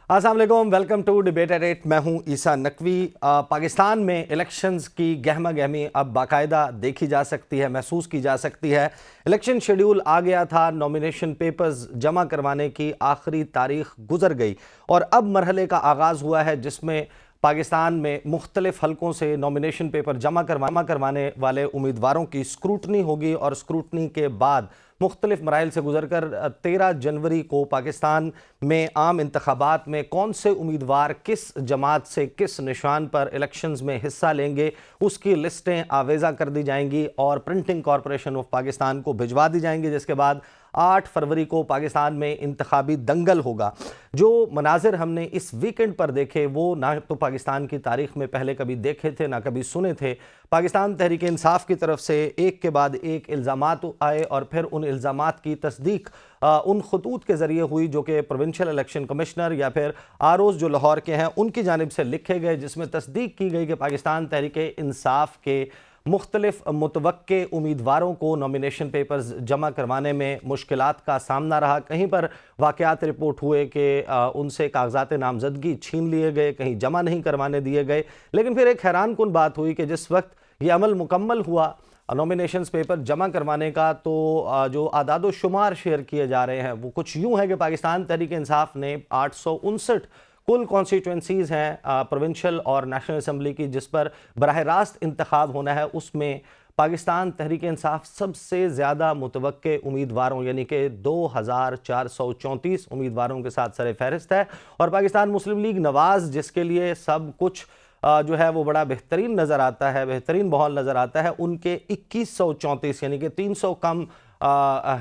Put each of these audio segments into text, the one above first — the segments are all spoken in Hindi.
अस्सलाम वालेकुम, वेलकम टू डिबेट एट 8। मैं हूं ईसा नकवी। पाकिस्तान में इलेक्शंस की गहमा गहमी अब बाकायदा देखी जा सकती है, महसूस की जा सकती है। इलेक्शन शेड्यूल आ गया था, नॉमिनेशन पेपर्स जमा करवाने की आखिरी तारीख गुजर गई और अब मरहले का आगाज़ हुआ है जिसमें पाकिस्तान में मुख्तलिफ हलकों से नॉमिनेशन पेपर जमा करवाने वाले उम्मीदवारों की स्क्रूटनी होगी और स्क्रूटनी के बाद मुख्तलिफ मराइल से गुजर कर 13 जनवरी को पाकिस्तान में आम इंतखाबात में कौन से उम्मीदवार किस जमात से किस निशान पर इलेक्शंस में हिस्सा लेंगे उसकी लिस्टें आवेज़ा कर दी जाएंगी और प्रिंटिंग कॉरपोरेशन ऑफ पाकिस्तान को भिजवा दी जाएंगी, जिसके बाद 8 फरवरी को पाकिस्तान में इंतखाबी दंगल होगा। जो मनाजिर हमने इस वीकेंड पर देखे वो ना तो पाकिस्तान की तारीख में पहले कभी देखे थे ना कभी सुने थे। पाकिस्तान तहरीक इंसाफ की तरफ से एक के बाद एक इल्ज़ामात आए और फिर उन इल्ज़ामात की तस्दीक उन खतूत के ज़रिए हुई जो कि प्रोविंशियल इलेक्शन कमिश्नर या फिर आरओज़ जो लाहौर के हैं उनकी जानिब से लिखे गए, जिसमें तस्दीक की गई कि पाकिस्तान तहरीक इंसाफ के मुख्तलिफ मुतवक्के उम्मीदवारों को नॉमिनेशन पेपर्स जमा करवाने में मुश्किलात का सामना रहा। कहीं पर वाक़यात रिपोर्ट हुए कि उनसे कागजात नामजदगी छीन लिए गए, कहीं जमा नहीं करवाने दिए गए। लेकिन फिर एक हैरान कुन बात हुई कि जिस वक्त ये अमल मुकम्मल हुआ नॉमिनेशन पेपर जमा करवाने का, तो जो आदाद शुमार शेयर किए जा रहे हैं वो कुछ यूँ है कि पाकिस्तान तहरीक इंसाफ ने 859 कुल कॉन्स्टिट्यूंसीज़ हैं प्रोविंशियल और नेशनल असम्बली की जिस पर बराह रास्त इंतखाब होना है, उसमें पाकिस्तान तहरीक इंसाफ सबसे ज़्यादा मुतवक्के उम्मीदवारों यानी कि 2434 उम्मीदवारों के साथ सर फहरिस्त है। और पाकिस्तान मुस्लिम लीग नवाज़ जिसके लिए सब कुछ जो है वो बड़ा बेहतरीन नज़र आता है, बेहतरीन माहौल नज़र आता है, उनके 2134 यानी कि 300 कम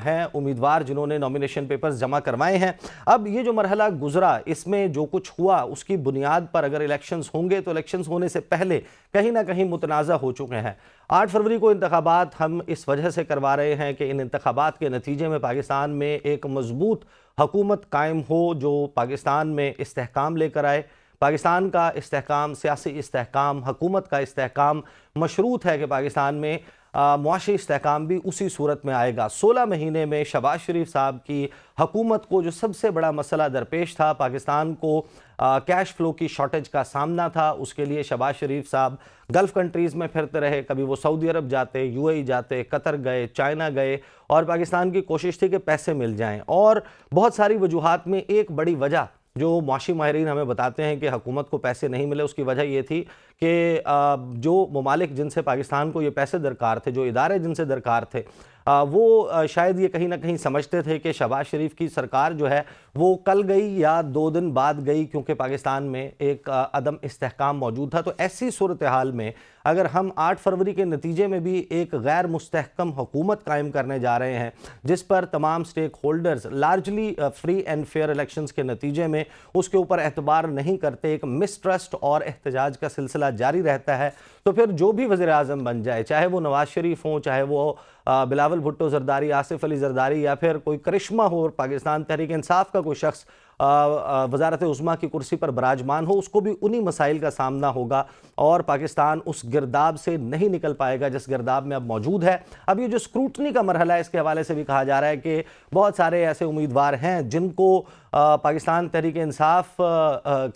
हैं उम्मीदवार जिन्होंने नॉमिनेशन पेपर्स जमा करवाए हैं। अब ये जो मरहला गुजरा इसमें जो कुछ हुआ उसकी बुनियाद पर अगर इलेक्शंस होंगे तो इलेक्शंस होने से पहले कहीं ना कहीं मुतनाज़ा हो चुके हैं। 8 फरवरी को इंतखाबात हम इस वजह से करवा रहे हैं कि इन इंतखाबात के नतीजे में पाकिस्तान में एक मजबूत हुकूमत कायम हो जो पाकिस्तान में इस्तेहकाम लेकर आए। पाकिस्तान का इस्तेहकाम, सियासी इस्तेहकाम, हुकूमत का इस्तेहकाम मशरूत है कि पाकिस्तान में मुआशी इस्तेहकाम भी उसी सूरत में आएगा। 16 महीने में शहबाज शरीफ साहब की हुकूमत को जो सबसे बड़ा मसला दरपेश था, पाकिस्तान को कैश फ्लो की शॉर्टेज का सामना था, उसके लिए शहबाज शरीफ साहब गल्फ़ कंट्रीज़ में फिरते रहे। कभी वो सऊदी अरब जाते, यूएई जाते, कतर गए, चाइना गए और पाकिस्तान की कोशिश थी कि पैसे मिल जाएँ। और बहुत सारी वजूहात में एक बड़ी वजह जो मुआशी माहिरीन हमें बताते हैं कि हुकूमत को पैसे नहीं मिले, उसकी वजह ये थी कि जो ममालिक जिनसे पाकिस्तान को ये पैसे दरकार थे, जो इदारे जिनसे दरकार थे, वो शायद ये कहीं ना कहीं समझते थे कि शहबाज शरीफ की सरकार जो है वो कल गई या 2 दिन बाद गई, क्योंकि पाकिस्तान में एक अदम इस्तेहकाम मौजूद था। तो ऐसी सूरत हाल में अगर हम 8 फरवरी के नतीजे में भी एक गैर मुस्तहकम हुकूमत कायम करने जा रहे हैं जिस पर तमाम stakeholders largely free and fair elections के नतीजे में उसके ऊपर एतबार नहीं करते, एक मिसट्रस्ट और एहतजाज का सिलसिला जारी रहता है, तो फिर जो भी वज़ीर आज़म बन जाए, चाहे वो नवाज शरीफ हों, चाहे वो बिलावल भुट्टो जरदारी, आसिफ अली जरदारी या फिर कोई करिश्मा हो, पाकिस्तान तहरीक इंसाफ का कोई शख्स वज़ारत उज़्मा की कुर्सी पर बराजमान हो, उसको भी उन्हीं मसाइल का सामना होगा और पाकिस्तान उस गिरदाब से नहीं निकल पाएगा जिस गिरदाब में अब मौजूद है। अब ये जो स्क्रूटनी का मरहला है इसके हवाले से भी कहा जा रहा है कि बहुत सारे ऐसे उम्मीदवार हैं जिनको पाकिस्तान तहरीक इंसाफ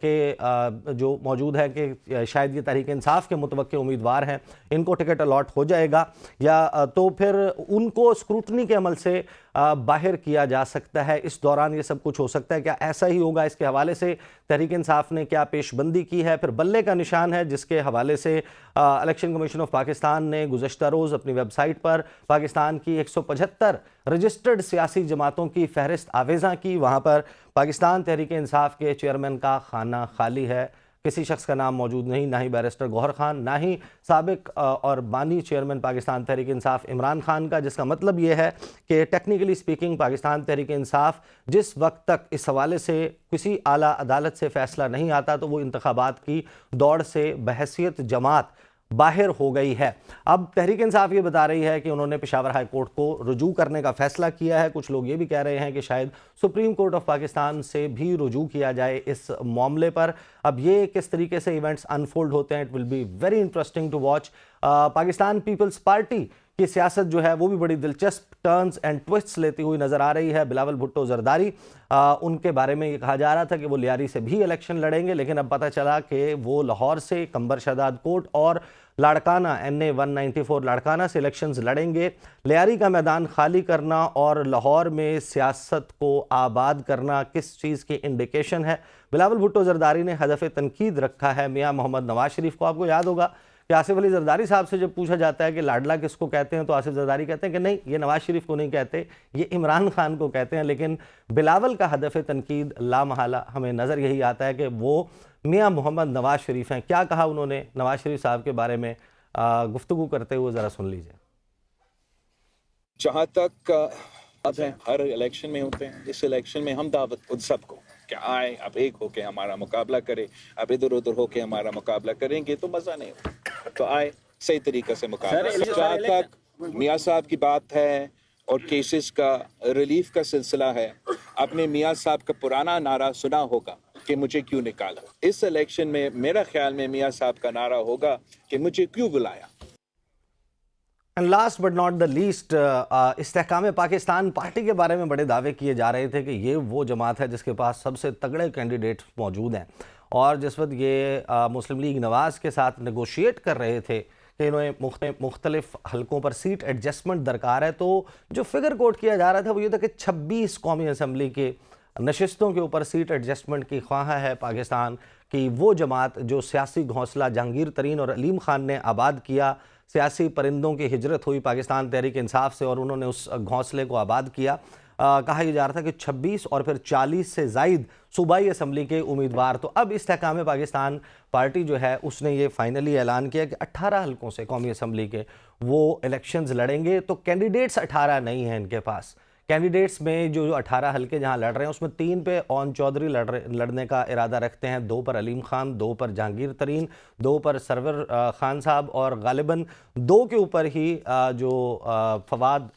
के जो मौजूद है कि शायद ये तहरीक इंसाफ के मुतवक्के उम्मीदवार हैं, इनको टिकट अलॉट हो जाएगा या तो फिर उनको स्क्रूटनी के अमल से बाहर किया जा सकता है। इस दौरान ये सब कुछ हो सकता है, क्या ऐसा ही होगा? इसके हवाले से तहरीक इंसाफ ने क्या पेशबंदी की है? फिर बल्ले का निशान है जिसके हवाले से इलेक्शन कमीशन ऑफ पाकिस्तान ने गुज़श्ता रोज़ अपनी वेबसाइट पर पाकिस्तान की 175 रजिस्टर्ड सियासी जमातों की फहरिस्त आवेज़ा की। वहाँ पर पाकिस्तान तहरीक इंसाफ के चेयरमैन का खाना खाली है, किसी शख्स का नाम मौजूद नहीं, ना ही बैरिस्टर गौहर खान, ना ही साबिक और बानी चेयरमैन पाकिस्तान तहरीक इंसाफ इमरान खान का, जिसका मतलब ये है कि टेक्निकली स्पीकिंग पाकिस्तान तहरीक इंसाफ जिस वक्त तक इस हवाले से किसी आला अदालत से फ़ैसला नहीं आता तो वो इंतखाबात की दौड़ से बहैसियत जमात बाहर हो गई है। अब तहरीक इंसाफ ये बता रही है कि उन्होंने पेशावर हाई कोर्ट को रुजू करने का फैसला किया है। कुछ लोग ये भी कह रहे हैं कि शायद सुप्रीम कोर्ट ऑफ पाकिस्तान से भी रुजू किया जाए इस मामले पर। अब ये किस तरीके से इवेंट्स अनफोल्ड होते हैं, it will be very interesting to watch. Pakistan People's Party कि सियासत जो है वो भी बड़ी दिलचस्प टर्न्स एंड ट्विस्ट्स लेती हुई नजर आ रही है। बिलावल भुट्टो जरदारी, उनके बारे में ये कहा जा रहा था कि वो लियारी से भी इलेक्शन लड़ेंगे, लेकिन अब पता चला कि वो लाहौर से कंबर शहदाद कोट और लाड़काना NA 194 लाड़काना से इलेक्शंस लड़ेंगे। लियारी का मैदान खाली करना और लाहौर में सियासत को आबाद करना किस चीज़ की इंडिकेशन है? बिलावल भुट्टो जरदारी ने हदफ तनकीद रखा है मियाँ मोहम्मद नवाज शरीफ को। आपको याद होगा कि आसिफ अली जरदारी साहब से जब पूछा जाता है कि लाडला किसको कहते हैं, तो आसिफ जरदारी कहते हैं कि नहीं, ये नवाज शरीफ को नहीं कहते, ये इमरान खान को कहते हैं। लेकिन बिलावल का हदफ तनकीद लामहला हमें नज़र यही आता है कि वो मियाँ मोहम्मद नवाज शरीफ हैं। क्या कहा उन्होंने नवाज शरीफ साहब के बारे में गुफ्तगू करते हुए, ज़रा सुन लीजिए। जहाँ तक अब है, हर इलेक्शन में होते हैं, इस इलेक्शन में हम दावत उन सबको क्या आए, अब एक होके हमारा मुकाबला करे, अब इधर उधर होके हमारा मुकाबला करेंगे तो मजा नहीं होगा, तो आए सही तरीके से मुकाबला। जहाँ तक मियाँ साहब की बात है और केसेस का रिलीफ का सिलसिला है, आपने मियाँ साहब का पुराना नारा सुना होगा कि मुझे क्यों निकाला। इस इलेक्शन में मेरा ख्याल में मियाँ साहब का नारा होगा कि मुझे क्यों बुलाया। And last but not the least, Istehkam Pakistan party के बारे में बड़े दावे किए जा रहे थे कि ये वो जमात है जिसके पास सबसे तगड़े कैंडिडेट्स मौजूद हैं, और जिस वक्त ये मुस्लिम लीग नवाज़ के साथ नेगोशिएट कर रहे थे कि इन्हें मुख्तलिफ हलकों पर सीट एडजस्टमेंट दरकार है, तो जो फिगर कोट किया जा रहा था वो ये था कि 26 कौमी असम्बली के नशिस्तों के ऊपर सीट एडजस्टमेंट की ख्वाह है पाकिस्तान की वो जमात जो सियासी घोंसला जहांगीर तरीन और अलीम खान ने आबाद किया। सियासी परिंदों की हिजरत हुई पाकिस्तान तहरीक इंसाफ से और उन्होंने उस घोंसले को आबाद किया। कहा यह जा रहा था कि 26 और फिर 40 से ज़ायद सूबाई असम्बली के उम्मीदवार। तो अब इस्तेहकाम पाकिस्तान पार्टी जो है उसने ये फाइनली ऐलान किया कि 18 हलकों से कौमी असम्बली के वो इलेक्शंस लड़ेंगे। तो कैंडिडेट्स 18 नहीं हैं इनके पास। कैंडिडेट्स में जो 18 हलके जहां लड़ रहे हैं उसमें 3 पे ओन चौधरी लड़ने का इरादा रखते हैं, 2 पर अलीम खान, 2 पर जहांगीर तरीन, 2 पर सरवर खान साहब और गालिबन 2 के ऊपर ही जो फवाद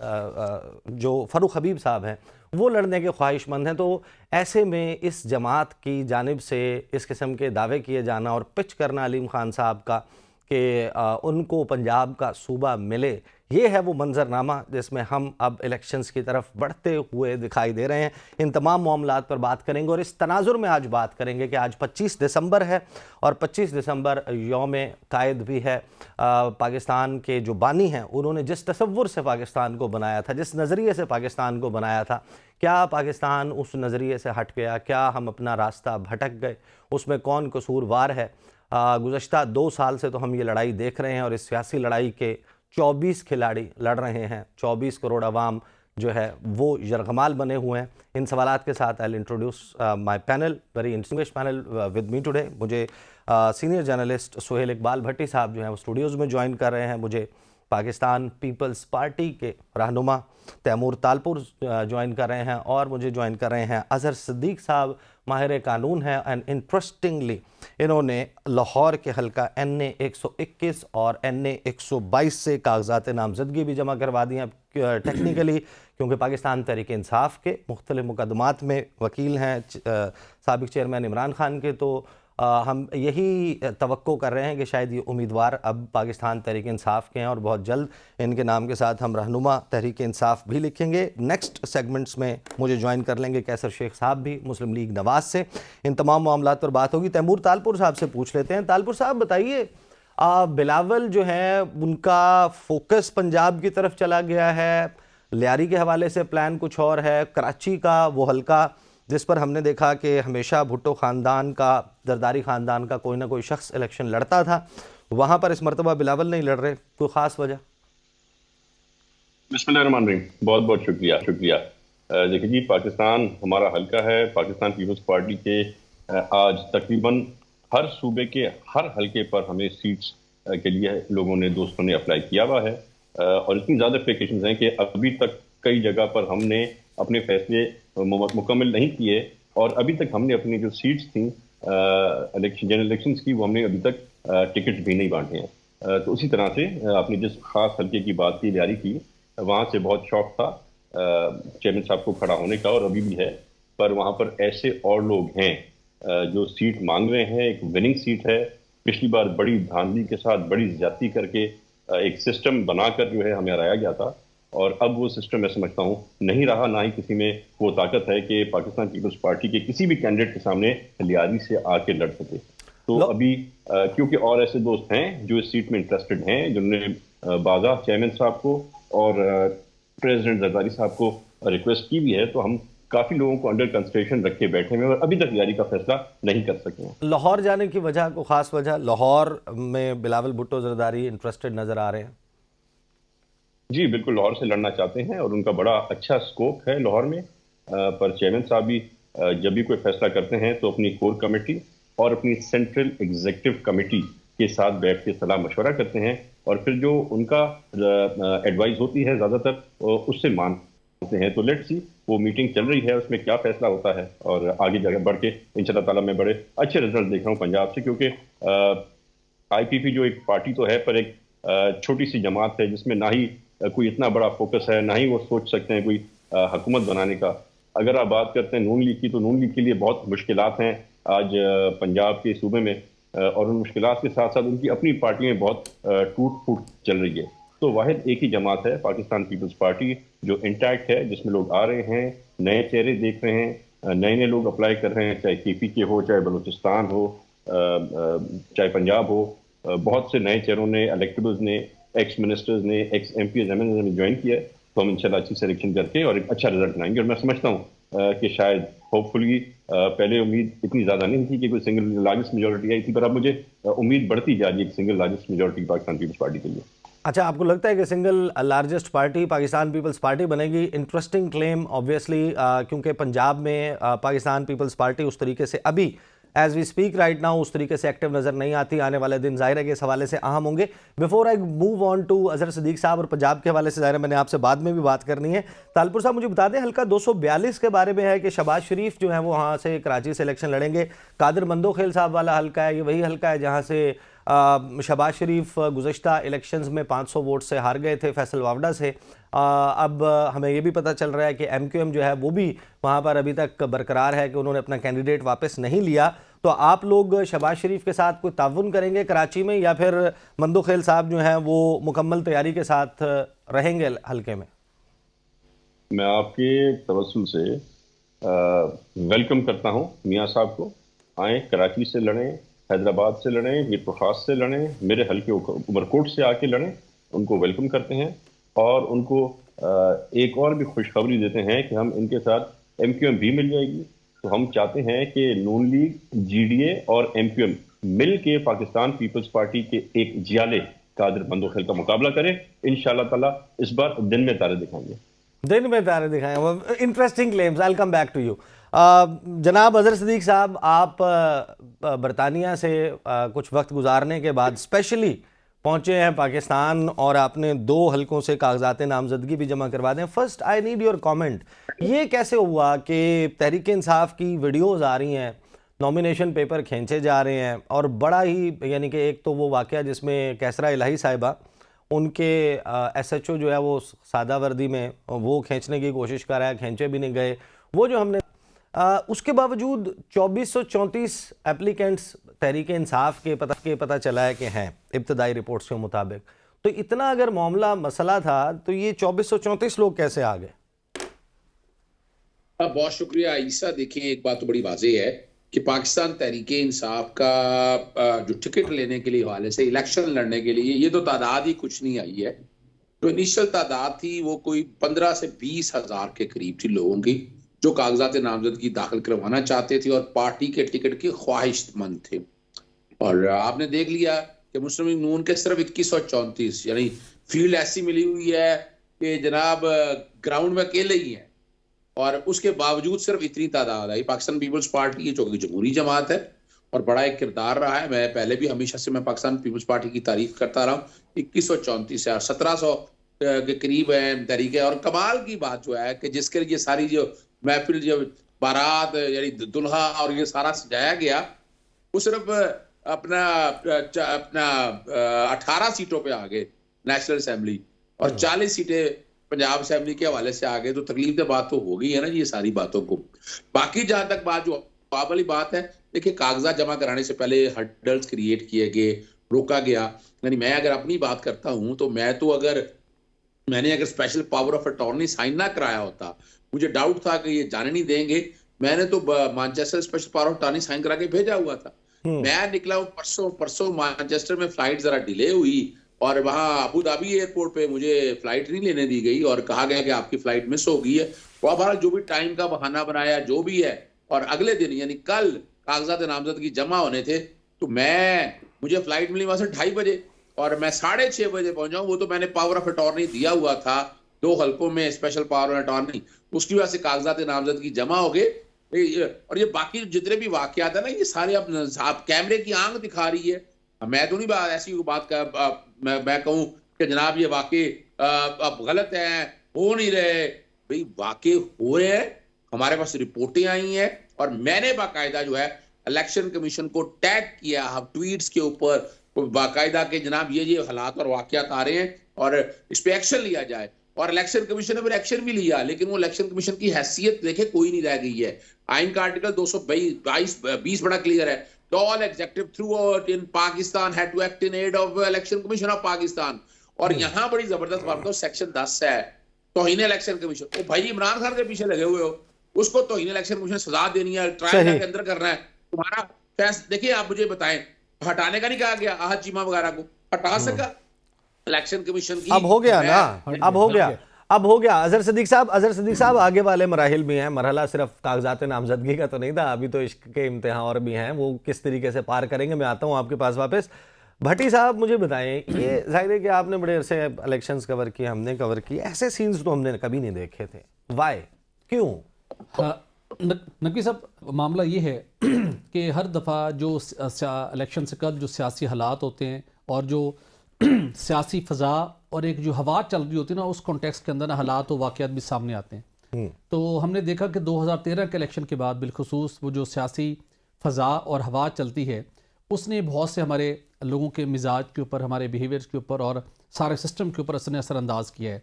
जो फ़रूख हबीब साहब हैं वो लड़ने के ख्वाहिशमंद हैं। तो ऐसे में इस जमात की जानिब से इस किस्म के दावे किए जाना और पिच करना अलीम खान साहब का कि उनको पंजाब का सूबा मिले, ये है वो मंजरनामा जिसमें हम अब इलेक्शंस की तरफ बढ़ते हुए दिखाई दे रहे हैं। इन तमाम मामलात पर बात करेंगे और इस तनाजुर में आज बात करेंगे कि आज 25 दिसंबर है और 25 दिसंबर यौम कायद भी है। पाकिस्तान के जो बानी हैं उन्होंने जिस तसव्वुर से पाकिस्तान को बनाया था, जिस नज़रिए से पाकिस्तान को बनाया था, क्या पाकिस्तान उस नज़रिए से हट गया? क्या हम अपना रास्ता भटक गए? उसमें कौन कसूरवार है? गुज़श्ता 2 साल से तो हम ये लड़ाई देख रहे हैं और इस सियासी लड़ाई के 24 खिलाड़ी लड़ रहे हैं, 24 करोड़ अवाम जो है वो यरगमाल बने हुए हैं। इन सवालात के साथ I introduce my panel, very distinguished panel with me today. मुझे सीनियर जर्नलिस्ट सुहेल इकबाल भट्टी साहब जो हैं वो स्टूडियोज़ में ज्वाइन कर रहे हैं। मुझे पाकिस्तान पीपल्स पार्टी के रहनुमा तैमूर तालपुर ज्वाइन कर रहे हैं और मुझे ज्वाइन कर रहे हैं अजहर सिद्दीक साहब, माहिर कानून है एंड इंटरेस्टिंगली इन्होंने लाहौर के हल्का NA 121 और NA 122 से कागजात नामजदगी भी जमा करवा दी हैं टेक्निकली, क्योंकि पाकिस्तान तहरीक इंसाफ के मुख्तलिफ मुकदमात में वकील हैं साबिक चेयरमैन इमरान खान के। तो हम यही तवक्को कर रहे हैं कि शायद ये उम्मीदवार अब पाकिस्तान तहरीक इंसाफ के हैं और बहुत जल्द इनके नाम के साथ हम रहनुमा तहरीक इंसाफ भी लिखेंगे। नेक्स्ट सेगमेंट्स में मुझे ज्वाइन कर लेंगे कैसर शेख साहब भी मुस्लिम लीग नवाज़ से। इन तमाम मामलात पर बात होगी। तैमूर तालपुर साहब से पूछ लेते हैं। तालपुर साहब बताइए, बिलावल जो है उनका फोकस पंजाब की तरफ चला गया है, लियारी के हवाले से प्लान कुछ और है। कराची का वो हल्का जिस पर हमने देखा कि हमेशा भुट्टो ख़ानदान का, जरदारी ख़ानदान का कोई ना कोई शख्स इलेक्शन लड़ता था, वहाँ पर इस मरतबा बिलावल नहीं लड़ रहे, कोई ख़ास वजह? बिस्मिल्लाहिर्रहमानिर्रहीम, बहुत बहुत शुक्रिया। देखिए जी, पाकिस्तान हमारा हल्का है। पाकिस्तान पीपल्स पार्टी के आज तकरीबन हर सूबे के हर हल्के पर हमें सीट्स के लिए लोगों ने, दोस्तों ने अप्लाई किया हुआ है और इतनी ज़्यादा एप्लीकेशन हैं कि अभी तक कई जगह पर हमने अपने फैसले मुकम्मल नहीं किए और अभी तक हमने अपनी जो सीट्स थी जनरल इलेक्शंस की, वो हमने अभी तक टिकट भी नहीं बांटे हैं। तो उसी तरह से आपने जिस खास हल्के की बात की, लियारी की, वहाँ से बहुत शौक था चेयरमैन साहब को खड़ा होने का और अभी भी है, पर वहाँ पर ऐसे और लोग हैं जो सीट मांग रहे हैं। एक विनिंग सीट है। पिछली बार बड़ी धांधली के साथ, बड़ी ज्यादती करके एक सिस्टम बनाकर जो है हमें हराया गया था, और अब वो सिस्टम मैं समझता हूँ नहीं रहा, ना ही किसी में वो ताकत है कि पाकिस्तान पीपल्स पार्टी के किसी भी कैंडिडेट के सामने लियारी से आके लड़ सके। तो अभी क्योंकि और ऐसे दोस्त हैं जो इस सीट में इंटरेस्टेड हैं, जिन्होंने बागा चेयरमैन साहब को और प्रेसिडेंट जरदारी साहब को रिक्वेस्ट की भी है, तो हम काफी लोगों को अंडर कंसिडरेशन रख के बैठे हुए और अभी तक लियारी का फैसला नहीं कर सके हैं। लाहौर जाने की वजह, को खास वजह, लाहौर में बिलावल भुट्टो जरदारी इंटरेस्टेड नजर आ रहे हैं। जी बिल्कुल, लाहौर से लड़ना चाहते हैं और उनका बड़ा अच्छा स्कोप है लाहौर में, पर चेयरमैन साहब भी जब भी कोई फैसला करते हैं तो अपनी कोर कमेटी और अपनी सेंट्रल एग्जीक्यूटिव कमेटी के साथ बैठ के सलाह मशवरा करते हैं, और फिर जो उनका एडवाइस होती है ज़्यादातर उससे मानते हैं। तो लेट्स सी, वो मीटिंग चल रही है, उसमें क्या फैसला होता है, और आगे जाकर बढ़ के इंशाल्लाह ताला मैं बड़े अच्छे रिजल्ट देख रहा हूँ पंजाब से, क्योंकि IPP जो एक पार्टी तो है, पर एक छोटी सी जमात है जिसमें ना ही कोई इतना बड़ा फोकस है, ना ही वो सोच सकते हैं कोई हुकूमत बनाने का। अगर आप बात करते हैं नून लीग की, तो नून लीग के लिए बहुत मुश्किलात हैं आज पंजाब के सूबे में, और उन मुश्किलात के साथ साथ उनकी अपनी पार्टी में बहुत टूट फूट चल रही है। तो वाहिद एक ही जमात है पाकिस्तान पीपल्स पार्टी जो इंटैक्ट है, जिसमें लोग आ रहे हैं, नए चेहरे देख रहे हैं, नए नए लोग अप्लाई कर रहे हैं, चाहे KP के हो, चाहे बलूचिस्तान हो, चाहे पंजाब हो। बहुत से नए चेहरों ने, इलेक्टेबल्स ने, एक्स मिनिस्टर्स ने, एक्स MPs ने ज्वाइन किया है। तो हम इंशाल्लाह अच्छी सिलेक्शन करके और एक अच्छा रिजल्ट बनाएंगे, और मैं समझता हूँ कि शायद होपफुली, पहले उम्मीद इतनी ज़्यादा नहीं थी कि कोई सिंगल लार्जेस्ट मेजोरिटी आई थी, पर अब मुझे उम्मीद बढ़ती जा रही है एक single largest majority Pakistan People's Party के लिए। अच्छा, आपको लगता है कि single largest party Pakistan People's Party बनेगी? इंटरेस्टिंग क्लेम ऑब्वियसली, क्योंकि पंजाब में पाकिस्तान पीपल्स पार्टी उस तरीके से अभी as we speak right now उस तरीके से एक्टिव नजर नहीं आती। आने वाले दिन जाहिर है कि इस हवाले से अहम होंगे। Before I move on to Azhar Siddique साहब और पंजाब के हवाले से, जाहिर है मैंने आपसे बाद में भी बात करनी है। तालपुर साहब, मुझे बता दें, हल्का 242 के बारे में है कि शहबाज शरीफ जो है वो वहाँ से कराची से इलेक्शन लड़ेंगे। कादिर मंदोखेल साहब वाला हल्का है, ये वही हल्का है जहाँ से शहबाज शरीफ गुज़श्ता इलेक्शंस में 500 वोट से हार गए थे फैसल वावडा से। अब हमें ये भी पता चल रहा है कि MQM जो है वो भी वहाँ पर अभी तक बरकरार है कि उन्होंने अपना कैंडिडेट वापस नहीं लिया। तो आप लोग शहबाज शरीफ के साथ कोई ताउन करेंगे कराची में, या फिर मंदोखेल साहब जो हैं वो मुकम्मल तैयारी के साथ रहेंगे हल्के में? मैं आपके तवज्जुह से वेलकम करता हूँ मियाँ साहब को। आए, कराची से लड़ें, हैदराबाद से लड़ें, मीर प्रखास से लड़ें, मेरे हल्के उमरकोट से आके लड़ें, उनको वेलकम करते हैं। और उनको एक और भी खुशखबरी देते हैं कि हम इनके साथ MQM भी मिल जाएगी। तो हम चाहते हैं कि नून लीग, GDA और MQM मिल के पाकिस्तान पीपल्स पार्टी के एक जियाले कादिर मंदोखेल का मुकाबला करें। इंशाल्लाह ताला इस बार दिन में तारे दिखाएंगे। दिन में तारे दिखाएंगे। Interesting claims, I will come back to you. जनाब अजहर सिद्दीक साहब, आप बरतानिया से कुछ वक्त गुजारने के बाद स्पेशली पहुंचे हैं पाकिस्तान, और आपने 2 हलकों से कागजात नामजदगी भी जमा करवा दें। First I need your comment, ये कैसे हुआ कि तहरीक इंसाफ की वीडियोस आ रही हैं, नॉमिनेशन पेपर खींचे जा रहे हैं, और बड़ा ही, यानी कि एक तो वो वाक़या जिसमें कैसरा इलाही साहिबा, उनके SHO जो है वो सादा वर्दी में वो खींचने की कोशिश कर रहा है, खींचे भी नहीं गए वो जो हमने, उसके बावजूद 2434 एप्लीकेंट्स तहरीक इंसाफ के पता चला है कि हैं इब्तदाई रिपोर्ट्स के मुताबिक। तो इतना अगर मामला मसला था तो ये 2434 लोग कैसे आ गए? बहुत शुक्रिया ईसा। देखिए, एक बात तो बड़ी वाज़ेह है कि पाकिस्तान तहरीक इंसाफ का जो टिकट लेने के लिए हवाले से, इलेक्शन लड़ने के लिए, ये तो तादाद ही कुछ नहीं आई है। जो इनिशियल तादाद थी वो कोई 15 से 20 हज़ार के करीब थी लोगों की, जो कागजात नामजदगी दाखिल करवाना चाहते थे और पार्टी के टिकट के ख्वाहिशमंद थे। और आपने देख लिया कि मुस्लिम लीग नून के सिर्फ 2134, यानी फील्ड ऐसी मिली हुई है कि जनाब ग्राउंड में अकेले ही हैं, और उसके बावजूद सिर्फ इतनी तादाद आई। पाकिस्तान पीपल्स पार्टी जो कि जमहूरी जमात है और बड़ा एक किरदार रहा है, मैं पहले भी हमेशा से मैं पाकिस्तान पीपल्स पार्टी की तारीफ करता रहा हूँ। 2134 से 1700 के करीब है तरीके। और कमाल की बात जो है कि जिसके लिए सारी जो महफिल, जो बारात यानी दुल्हा और ये सारा सजाया गया, वो सिर्फ अपना 18 सीटों पे आ गए नेशनल असेंबली, और 40 सीटें पंजाब असेंबली के हवाले से आ गए। तो तकलीफ की बात तो हो गई है ना जी, ये सारी बातों को। बाकी जहां तक बात जो वाली बात है, देखिए, कागजात जमा कराने से पहले हर्डल्स क्रिएट किए गए, रोका गया। यानी मैं अगर अपनी बात करता हूं तो मैंने अगर special power of attorney sign ना कराया होता, मुझे डाउट था कि ये जाने नहीं देंगे, मैंने तो Manchester special power of attorney sign करा के भेजा हुआ था। मैं निकला हूं परसों मैनचेस्टर में फ्लाइट जरा डिले हुई और वहां अबू धाबी एयरपोर्ट पे मुझे फ्लाइट नहीं लेने दी गई और कहा गया कि आपकी फ्लाइट मिस हो गई है। तो अब जो भी टाइम का बहाना बनाया जो भी है, और अगले दिन यानी कल कागजात नामजदगी जमा होने थे, तो मुझे फ्लाइट मिली वहां से 2:30 बजे और मैं 6:30 बजे पहुंचा हूं। वो तो मैंने पावर ऑफ अटॉर्नी दिया हुआ था 2 हल्कों में स्पेशल पावर ऑफ अटॉर्नी, उसकी वजह से कागजात नामजदगी जमा हो गए। और ये बाकी जितने भी वाकयात है ना, ये सारे अब कैमरे की आंख दिखा रही है। मैं तो नहीं ऐसी बात कर मैं कहूं कि जनाब ये वाकई अब गलत है, हो नहीं रहे। भाई वाकई हो रहे हैं, हमारे पास रिपोर्टें आई हैं और मैंने बाकायदा जो है इलेक्शन कमीशन को टैग किया ट्वीट्स के ऊपर बाकायदा के जनाब ये हालात और वाकयात आ रहे हैं और इस पे एक्शन लिया जाए। और इलेक्शन कमीशन ने फिर एक्शन भी लिया, लेकिन वो इलेक्शन कमीशन की हैसियत देखे कोई नहीं रह गई है। आइन का आर्टिकल 220 बड़ा क्लियर है, all executive throughout in Pakistan had to act in aid of election commission of Pakistan. और यहाँ बड़ी जबरदस्त बात है, सेक्शन 10 है तौहीन इलेक्शन कमीशन। ओ भाई इमरान खान के पीछे लगे हुए हो, उसको तौहीन इलेक्शन कमीशन सजा देनी है, ट्रायल के अंदर करना है तुम्हारा फैसला। देखिए आप मुझे बताएं, हटाने का नहीं कहा गया आहत चीमा वगैरह को, हटा सका इलेक्शन कमीशन की। अब हो गया ना, अब हो गया। अजहर सिद्दीक साहब आगे वाले मराहिल भी हैं, मरहला सिर्फ कागजात नामजदगी का तो नहीं था, अभी तो इश्क के इम्तिहान और भी हैं, वो किस तरीके से पार करेंगे। मैं आता हूं आपके पास वापस। भट्टी साहब मुझे बताएं, ये जाहिर है कि आपने बड़े अरसे इलेक्शंस कवर किए, हमने कवर किए, ऐसे सीन्स तो हमने कभी नहीं देखे थे। वाई, क्यों? नकवी साहब, मामला ये है कि हर दफ़ा जो इलेक्शन से कल जो सियासी हालात होते हैं और जो सियासी फ़ज़ा और एक जो हवा चल रही होती है ना, उस कॉन्टेक्स्ट के अंदर ना हालात और वाक़यात भी सामने आते हैं। तो हमने देखा कि 2013 के इलेक्शन के बाद बिलखुसूस वो जो सियासी फ़ज़ा और हवा चलती है, उसने बहुत से हमारे लोगों के मिजाज के ऊपर, हमारे बिहेवियर्स के ऊपर और सारे सिस्टम के ऊपर उसने असरअंदाज किया है।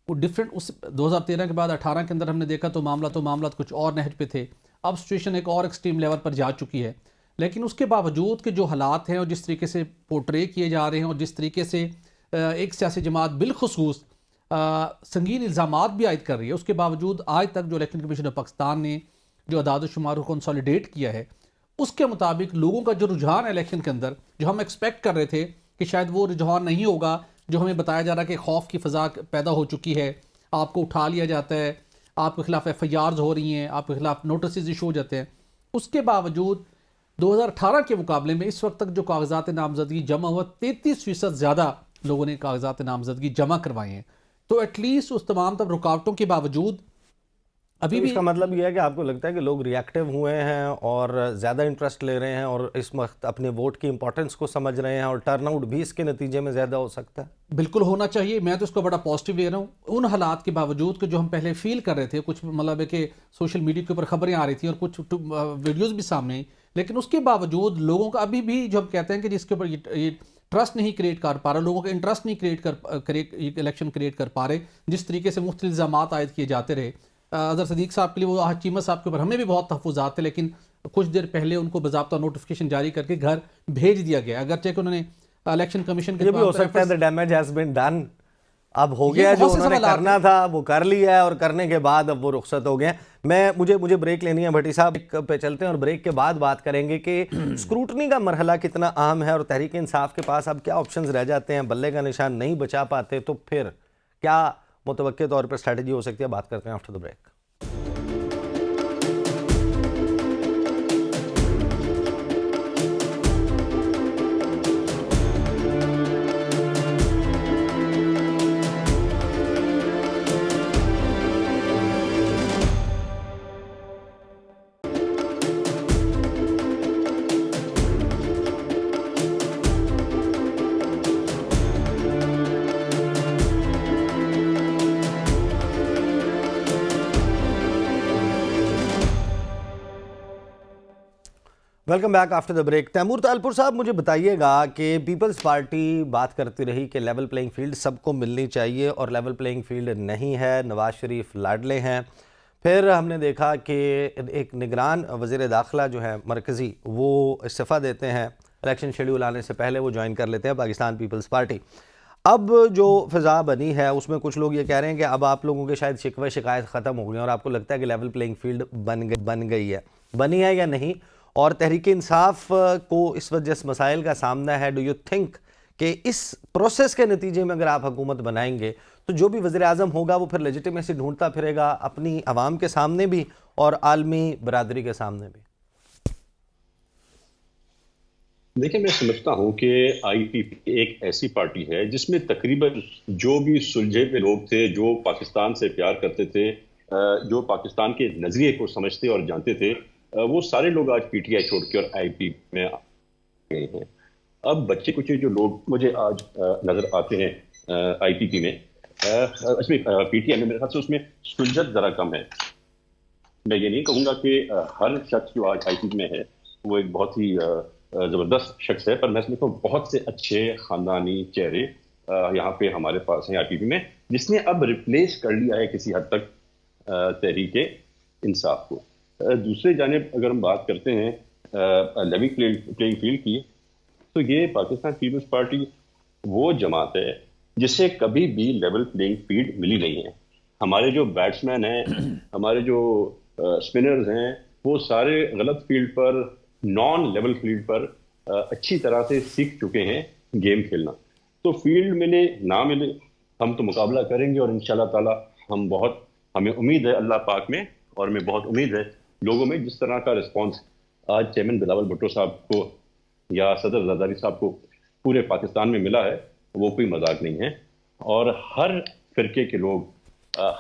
वो डिफरेंट उस 2013 के बाद 18 के अंदर हमने देखा तो मामला कुछ और नहज पे थे। अब सिचुएशन एक और एक्सट्रीम लेवल पर जा चुकी है। लेकिन उसके बावजूद के जो हालात हैं और जिस तरीके से पोर्ट्रे किए जा रहे हैं और जिस तरीके से एक सियासी जमात बिलखुसूस संगीन इल्ज़ामात भी आयद कर रही है, उसके बावजूद आज तक जो इलेक्शन कमीशन ऑफ पाकिस्तान ने जो अदाद-ओ-शुमार को कंसोलिडेट किया है, उसके मुताबिक लोगों का जो रुझान है इलेक्शन के अंदर, जो हम एक्सपेक्ट कर रहे थे कि शायद वो रुझान नहीं होगा, जो हमें बताया जा रहा है कि खौफ की फ़ज़ा पैदा हो चुकी है, आपको उठा लिया जाता है, आपके खिलाफ FIRs हो रही हैं, आपके खिलाफ नोटिस इशू हो जाते हैं। उसके बावजूद 2018 के मुकाबले में इस वक्त तक जो कागजात नामजदगी जमा हुआ, 33% ज़्यादा लोगों ने कागजात नामजदगी जमा करवाए हैं। तो एटलीस्ट उस तमाम तब रुकावटों के बावजूद अभी भी इसका मतलब यह है कि आपको लगता है कि लोग रिएक्टिव हुए हैं और ज़्यादा इंटरेस्ट ले रहे हैं और इस वक्त अपने वोट की इंपॉर्टेंस को समझ रहे हैं और टर्नआउट भी इसके नतीजे में ज़्यादा हो सकता है? बिल्कुल होना चाहिए। मैं तो इसको बड़ा पॉजिटिव ले रहा हूँ। उन हालात के बावजूद कि जो हम पहले फील कर रहे थे, कुछ मतलब है कि सोशल मीडिया के ऊपर खबरें आ रही थी और कुछ वीडियोज़ भी सामने आई, लेकिन उसके बावजूद लोगों का अभी भी जो हम कहते हैं कि जिसके ऊपर ये ट्रस्ट नहीं क्रिएट कर पा रहे, लोगों का इंटरेस्ट नहीं इलेक्शन क्रिएट कर पा रहे, जिस तरीके से मुख्तलिफ इल्ज़ामात आयद किए जाते रहे। अजहर सिद्दीक साहब के लिए, वो आहत चीमा साहब के ऊपर हमें भी बहुत तहफ़्फ़ुज़ात थे, लेकिन कुछ देर पहले उनको बाज़ाब्ता नोटिफिकेशन जारी करके घर भेज दिया गया। अगरचे कि उन्होंने इलेक्शन कमीशन के ये भी हो सकता है the damage has been done, अब हो गया जो उन्होंने करना था वो कर लिया है और करने के बाद अब वो रुखसत हो गए। मुझे ब्रेक लेनी है भट्टी साहब, पे चलते हैं और ब्रेक के बाद बात करेंगे कि स्क्रूटनी का मरहला कितना अहम है और तहरीक इंसाफ के पास अब क्या ऑप्शंस रह जाते हैं, बल्ले का निशान नहीं बचा पाते तो फिर क्या मुतवक्के तौर पर स्ट्रैटेजी हो सकती है। बात करते हैं after the break. Welcome back after the break. Taimur Talpur साहब, मुझे बताइएगा कि पीपल्स पार्टी बात करती रही कि लेवल प्लेइंग फील्ड सबको मिलनी चाहिए और लेवल प्लेइंग फील्ड नहीं है, नवाज शरीफ लाडले हैं। फिर हमने देखा कि एक निगरान वज़ीर दाखिला जो है मरकज़ी, वो इस्तीफ़ा देते हैं, इलेक्शन शेड्यूल आने से पहले वो ज्वाइन कर लेते हैं पाकिस्तान पीपल्स पार्टी। अब जो फ़िज़ा बनी है उसमें कुछ लोग ये कह रहे हैं कि अब आप लोगों के शायद शिकवे शिकायत ख़त्म हो गई और आपको लगता है कि लेवल प्लेइंग फील्ड बनी है या नहीं, और तहरीक इंसाफ को इस वजह से मसाइल का सामना है। डू यू थिंक कि इस प्रोसेस के नतीजे में अगर आप हुकूमत बनाएंगे तो जो भी वज़ीर आज़म होगा वो फिर लेजिटिमेसी ढूंढता फिरेगा अपनी आवाम के सामने भी और आलमी बरादरी के सामने भी? देखिए, मैं समझता हूं कि आईपीपी एक ऐसी पार्टी है जिसमें तकरीबन जो भी सुलझे हुए लोग थे, जो पाकिस्तान से प्यार करते थे, जो पाकिस्तान के नजरिए को समझते और जानते थे, वो सारे लोग आज पीटीआई छोड़ के और आईपीपी में आ गए हैं। अब बच्चे कुछ जो लोग मुझे आज नजर आते हैं आईपीपी में, इसमें पीटीआई में, मेरे ख्याल से उसमें सुलझत जरा कम है। मैं ये नहीं कहूँगा कि हर शख्स जो आज आईपीपी में है वो एक बहुत ही जबरदस्त शख्स है, पर मैं समझता हूँ बहुत से अच्छे खानदानी चेहरे यहाँ पे हमारे पास हैं आईपीपी में, जिसने अब रिप्लेस कर लिया है किसी हद तक तहरीक इंसाफ को। दूसरे जानिब अगर हम बात करते हैं लेवल प्लेइंग फील्ड की, तो ये पाकिस्तान पीपल्स पार्टी वो जमात है जिसे कभी भी लेवल प्लेइंग फील्ड मिली नहीं है। हमारे जो बैट्समैन हैं, हमारे जो स्पिनर्स हैं, वो सारे गलत फील्ड पर, नॉन लेवल फील्ड पर अच्छी तरह से सीख चुके हैं गेम खेलना। तो फील्ड मिले ना मिले हम तो मुकाबला करेंगे, और इंशाल्लाह ताला हमें उम्मीद है अल्लाह पाक में, और हमें बहुत उम्मीद है लोगों में, जिस तरह का रिस्पांस आज चेयरमैन बिलावल भुट्टो साहब को या सदर जरदारी साहब को पूरे पाकिस्तान में मिला है, वो कोई मजाक नहीं है। और हर फिरके के लोग,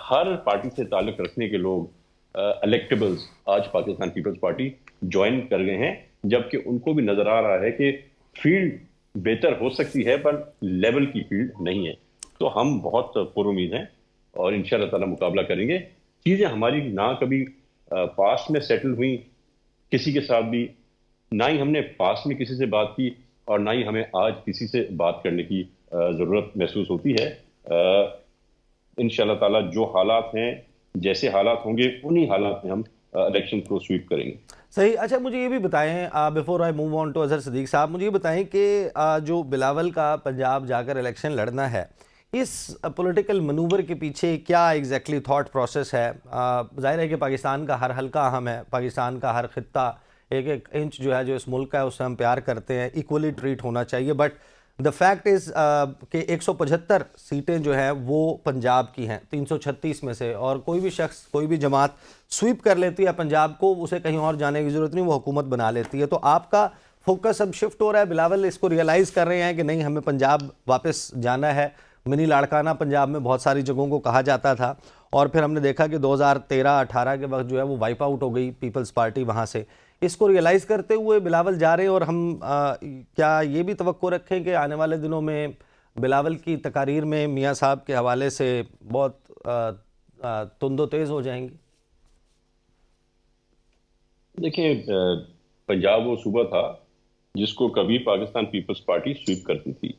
हर पार्टी से ताल्लुक रखने के लोग, इलेक्टेबल्स आज पाकिस्तान पीपल्स पार्टी ज्वाइन कर गए हैं, जबकि उनको भी नजर आ रहा है कि फील्ड बेहतर हो सकती है पर लेवल की फील्ड नहीं है। तो हम बहुत पुरुमीद हैं और इंशाल्लाह ताला मुकाबला करेंगे। चीजें हमारी ना कभी पास्ट में सेटल हुई किसी के साथ भी, ना ही हमने पास्ट में किसी से बात की, और ना ही हमें आज किसी से बात करने की जरूरत महसूस होती है। इंशाल्लाह ताला जो हालात हैं, जैसे हालात होंगे, उन्हीं हालात में हम इलेक्शन को स्वीप करेंगे। सही। अच्छा, मुझे ये भी बताएं, before I move on to Azhar Siddique साहब, मुझे ये बताएं कि जो बिलावल का पंजाब जाकर इलेक्शन लड़ना है, इस पॉलिटिकल मनूवर के पीछे क्या एग्जैक्टली थॉट प्रोसेस है? जाहिर है कि पाकिस्तान का हर हल्का अहम है, पाकिस्तान का हर खित्ता, एक एक इंच जो है जो इस मुल्क का है उससे हम प्यार करते हैं, इक्वली ट्रीट होना चाहिए। बट द फैक्ट इज़ कि 175 सीटें जो हैं वो पंजाब की हैं 336 में से, और कोई भी शख्स, कोई भी जमात स्वीप कर लेती है पंजाब को, उसे कहीं और जाने की ज़रूरत नहीं, वो हुकूमत बना लेती है। तो आपका फोकस अब शिफ्ट हो रहा है, बिलावल इसको रियलाइज़ कर रहे हैं कि नहीं, हमें पंजाब वापस जाना है। मिनी लाड़काना पंजाब में बहुत सारी जगहों को कहा जाता था, और फिर हमने देखा कि 2013-18 के वक्त जो है वो वाइप आउट हो गई पीपल्स पार्टी वहाँ से। इसको रियलाइज़ करते हुए बिलावल जा रहे हैं, और हम क्या ये भी तवक्को रखें कि आने वाले दिनों में बिलावल की तकारीर में मियाँ साहब के हवाले से बहुत तुंदो तेज़ हो जाएंगी? देखिए, पंजाब वो सूबा था जिसको कभी पाकिस्तान पीपल्स पार्टी स्वीप करती थी।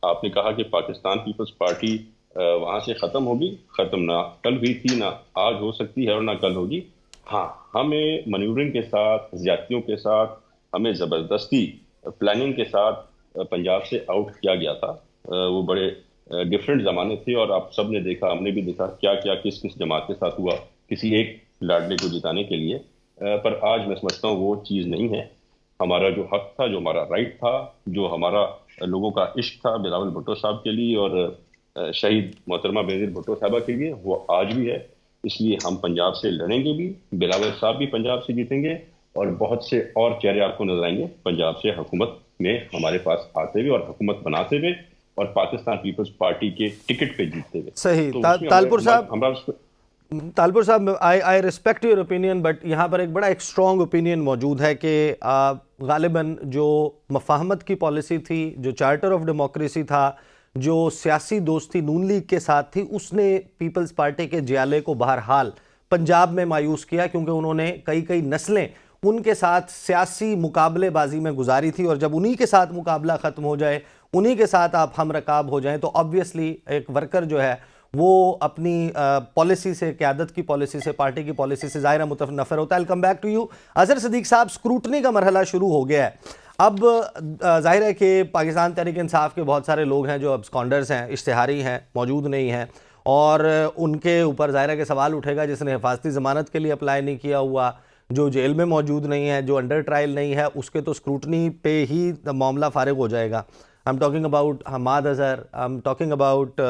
आपने कहा कि पाकिस्तान पीपल्स पार्टी वहां से खत्म होगी, खत्म ना कल हुई थी, ना आज हो सकती है और ना कल होगी। हाँ, हमें मनूवरिंग के साथ, ज्यादतियों के साथ, हमें जबरदस्ती प्लानिंग के साथ पंजाब से आउट किया गया था। वो बड़े डिफरेंट जमाने थे, और आप सब ने देखा, हमने भी देखा क्या क्या किस किस जमात के साथ हुआ किसी एक लाडले को जिताने के लिए। पर आज मैं समझता हूँ वो चीज़ नहीं है। हमारा जो हक था, जो हमारा राइट था, जो हमारा लोगों का इश्क था बिलावल भुट्टो साहब के लिए और शहीद मोहतरमा बेनज़ीर भुट्टो साहबा के लिए, वो आज भी है। इसलिए हम पंजाब से लड़ेंगे भी, बिलावल साहब भी पंजाब से जीतेंगे, और बहुत से और चेहरे आपको नजर आएंगे पंजाब से हुकूमत में हमारे पास आते हुए और हुकूमत बनाते हुए और पाकिस्तान पीपल्स पार्टी के टिकट पे जीतते हुए। सही। तो तालपुर साहब, I respect your opinion, but यहाँ पर एक बड़ा एक स्ट्रॉन्ग ओपिनियन मौजूद है कि गालिबन जो मफाहमत की पॉलिसी थी, जो चार्टर ऑफ डेमोक्रेसी था, जो सियासी दोस्ती नून लीग के साथ थी, उसने पीपल्स पार्टी के जियाले को बहरहाल पंजाब में मायूस किया, क्योंकि उन्होंने कई नस्लें उनके साथ सियासी मुकाबलेबाजी में गुजारी थी, और जब उन्हीं के साथ मुकाबला ख़त्म हो जाए, उन्हीं के साथ आप हम रकाब हो जाएं, तो ऑब्वियसली एक वर्कर जो है वो अपनी पॉलिसी से, क़यादत की पॉलिसी से, पार्टी की पॉलिसी से ज़ाहिर मुतनफ़र होता है। I will come back to you. Azhar Siddique साहब, स्क्रूटनी का मरहला शुरू हो गया है। अब जाहिर है कि पाकिस्तान तहरीक इंसाफ के बहुत सारे लोग हैं जो अब्सकॉन्डर्स हैं, इश्तिहारी हैं, मौजूद नहीं हैं, और उनके ऊपर जाहिर है कि सवाल उठेगा जिसने हिफाजती ज़मानत के लिए अप्लाई नहीं किया हुआ, जो जेल में मौजूद नहीं है, जो अंडर ट्रायल नहीं है, उसके तो स्क्रूटनी पे ही मामला फारिग हो जाएगा। I am talking about Hammad Azhar, I am talking about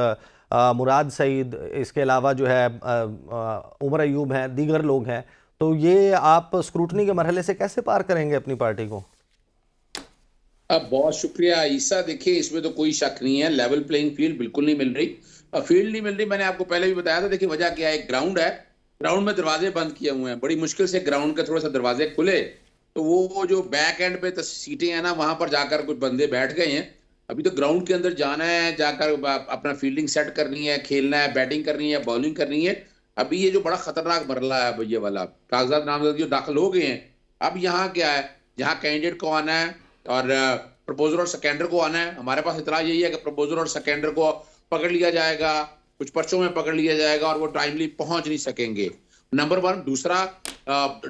Murad Saeed, इसके अलावा जो है उमर अयूब हैं, दीगर लोग हैं। तो ये आप स्क्रूटनी के मरहले से कैसे पार करेंगे अपनी पार्टी को? अब बहुत शुक्रिया ईसा। देखिए, इसमें तो कोई शक नहीं है, लेवल प्लेइंग फील्ड बिल्कुल नहीं मिल रही। फील्ड नहीं मिल रही, मैंने आपको पहले भी बताया था। देखिए वजह क्या है, एक ग्राउंड है, ग्राउंड में दरवाजे बंद किए हुए हैं, बड़ी मुश्किल से ग्राउंड के थोड़ा सा दरवाजे खुले, तो वो जो बैक एंड पे सीटें हैं ना, वहां पर जाकर कुछ बंदे बैठ गए हैं। अभी तो ग्राउंड के अंदर जाना है, जाकर अपना फील्डिंग सेट करनी है, खेलना है, बैटिंग करनी है, बॉलिंग करनी है। अभी ये जो बड़ा खतरनाक मरला है ये वाला, कागजात नामजदगी जो दाखिल हो गए हैं, अब यहाँ क्या है, यहाँ कैंडिडेट को आना है और प्रपोजर और सेकेंडर को आना है। हमारे पास इतला यही है कि प्रपोजर और सेकेंडर को पकड़ लिया जाएगा, कुछ पर्चों में पकड़ लिया जाएगा और वो टाइमली पहुंच नहीं सकेंगे, नंबर 1। दूसरा,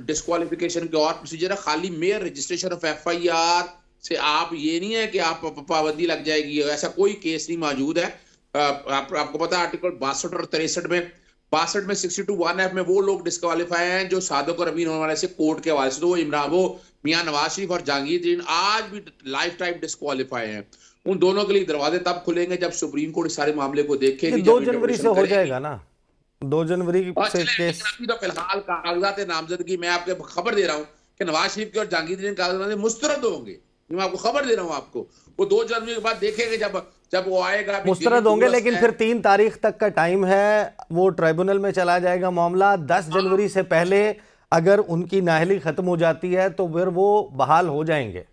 डिस्क्वालिफिकेशन के और प्रोसीजर है, खाली मेयर रजिस्ट्रेशन ऑफ FIR से आप, ये नहीं है कि आप पाबंदी लग जाएगी, ऐसा कोई केस नहीं मौजूद है। आपको पता है आर्टिकल 62 और 63 में, 62 में 62(1)F में वो लोग डिस्क्वालीफाई हैं जो सादिक और अमीन होने वाले से कोर्ट के हवाले से, तो वो इमरान, वो मियां नवाज शरीफ और जहांगीर आज भी लाइफ टाइम डिस्क्वालीफाई हैं। उन दोनों के लिए दरवाजे तब खुलेंगे जब सुप्रीम कोर्ट इस सारे मामले को देखेगी। 2 जनवरी से हो जाएगा ना, 2 जनवरी से केस। अभी तो फिलहाल कागजात नामजदगी मैं आपको खबर दे रहा हूँ कि नवाज शरीफ के और जहांगीर कागजात मुस्तरद होंगे, मैं आपको खबर दे रहा हूँ आपको। वो 2 जनवरी के बाद देखेंगे, जब वो आएगा मुस्तरद होंगे, लेकिन फिर 3 तारीख तक का टाइम है, वो ट्राइब्यूनल में चला जाएगा मामला। 10 जनवरी से पहले अगर उनकी नाअहली खत्म हो जाती है तो फिर वो बहाल हो जाएंगे।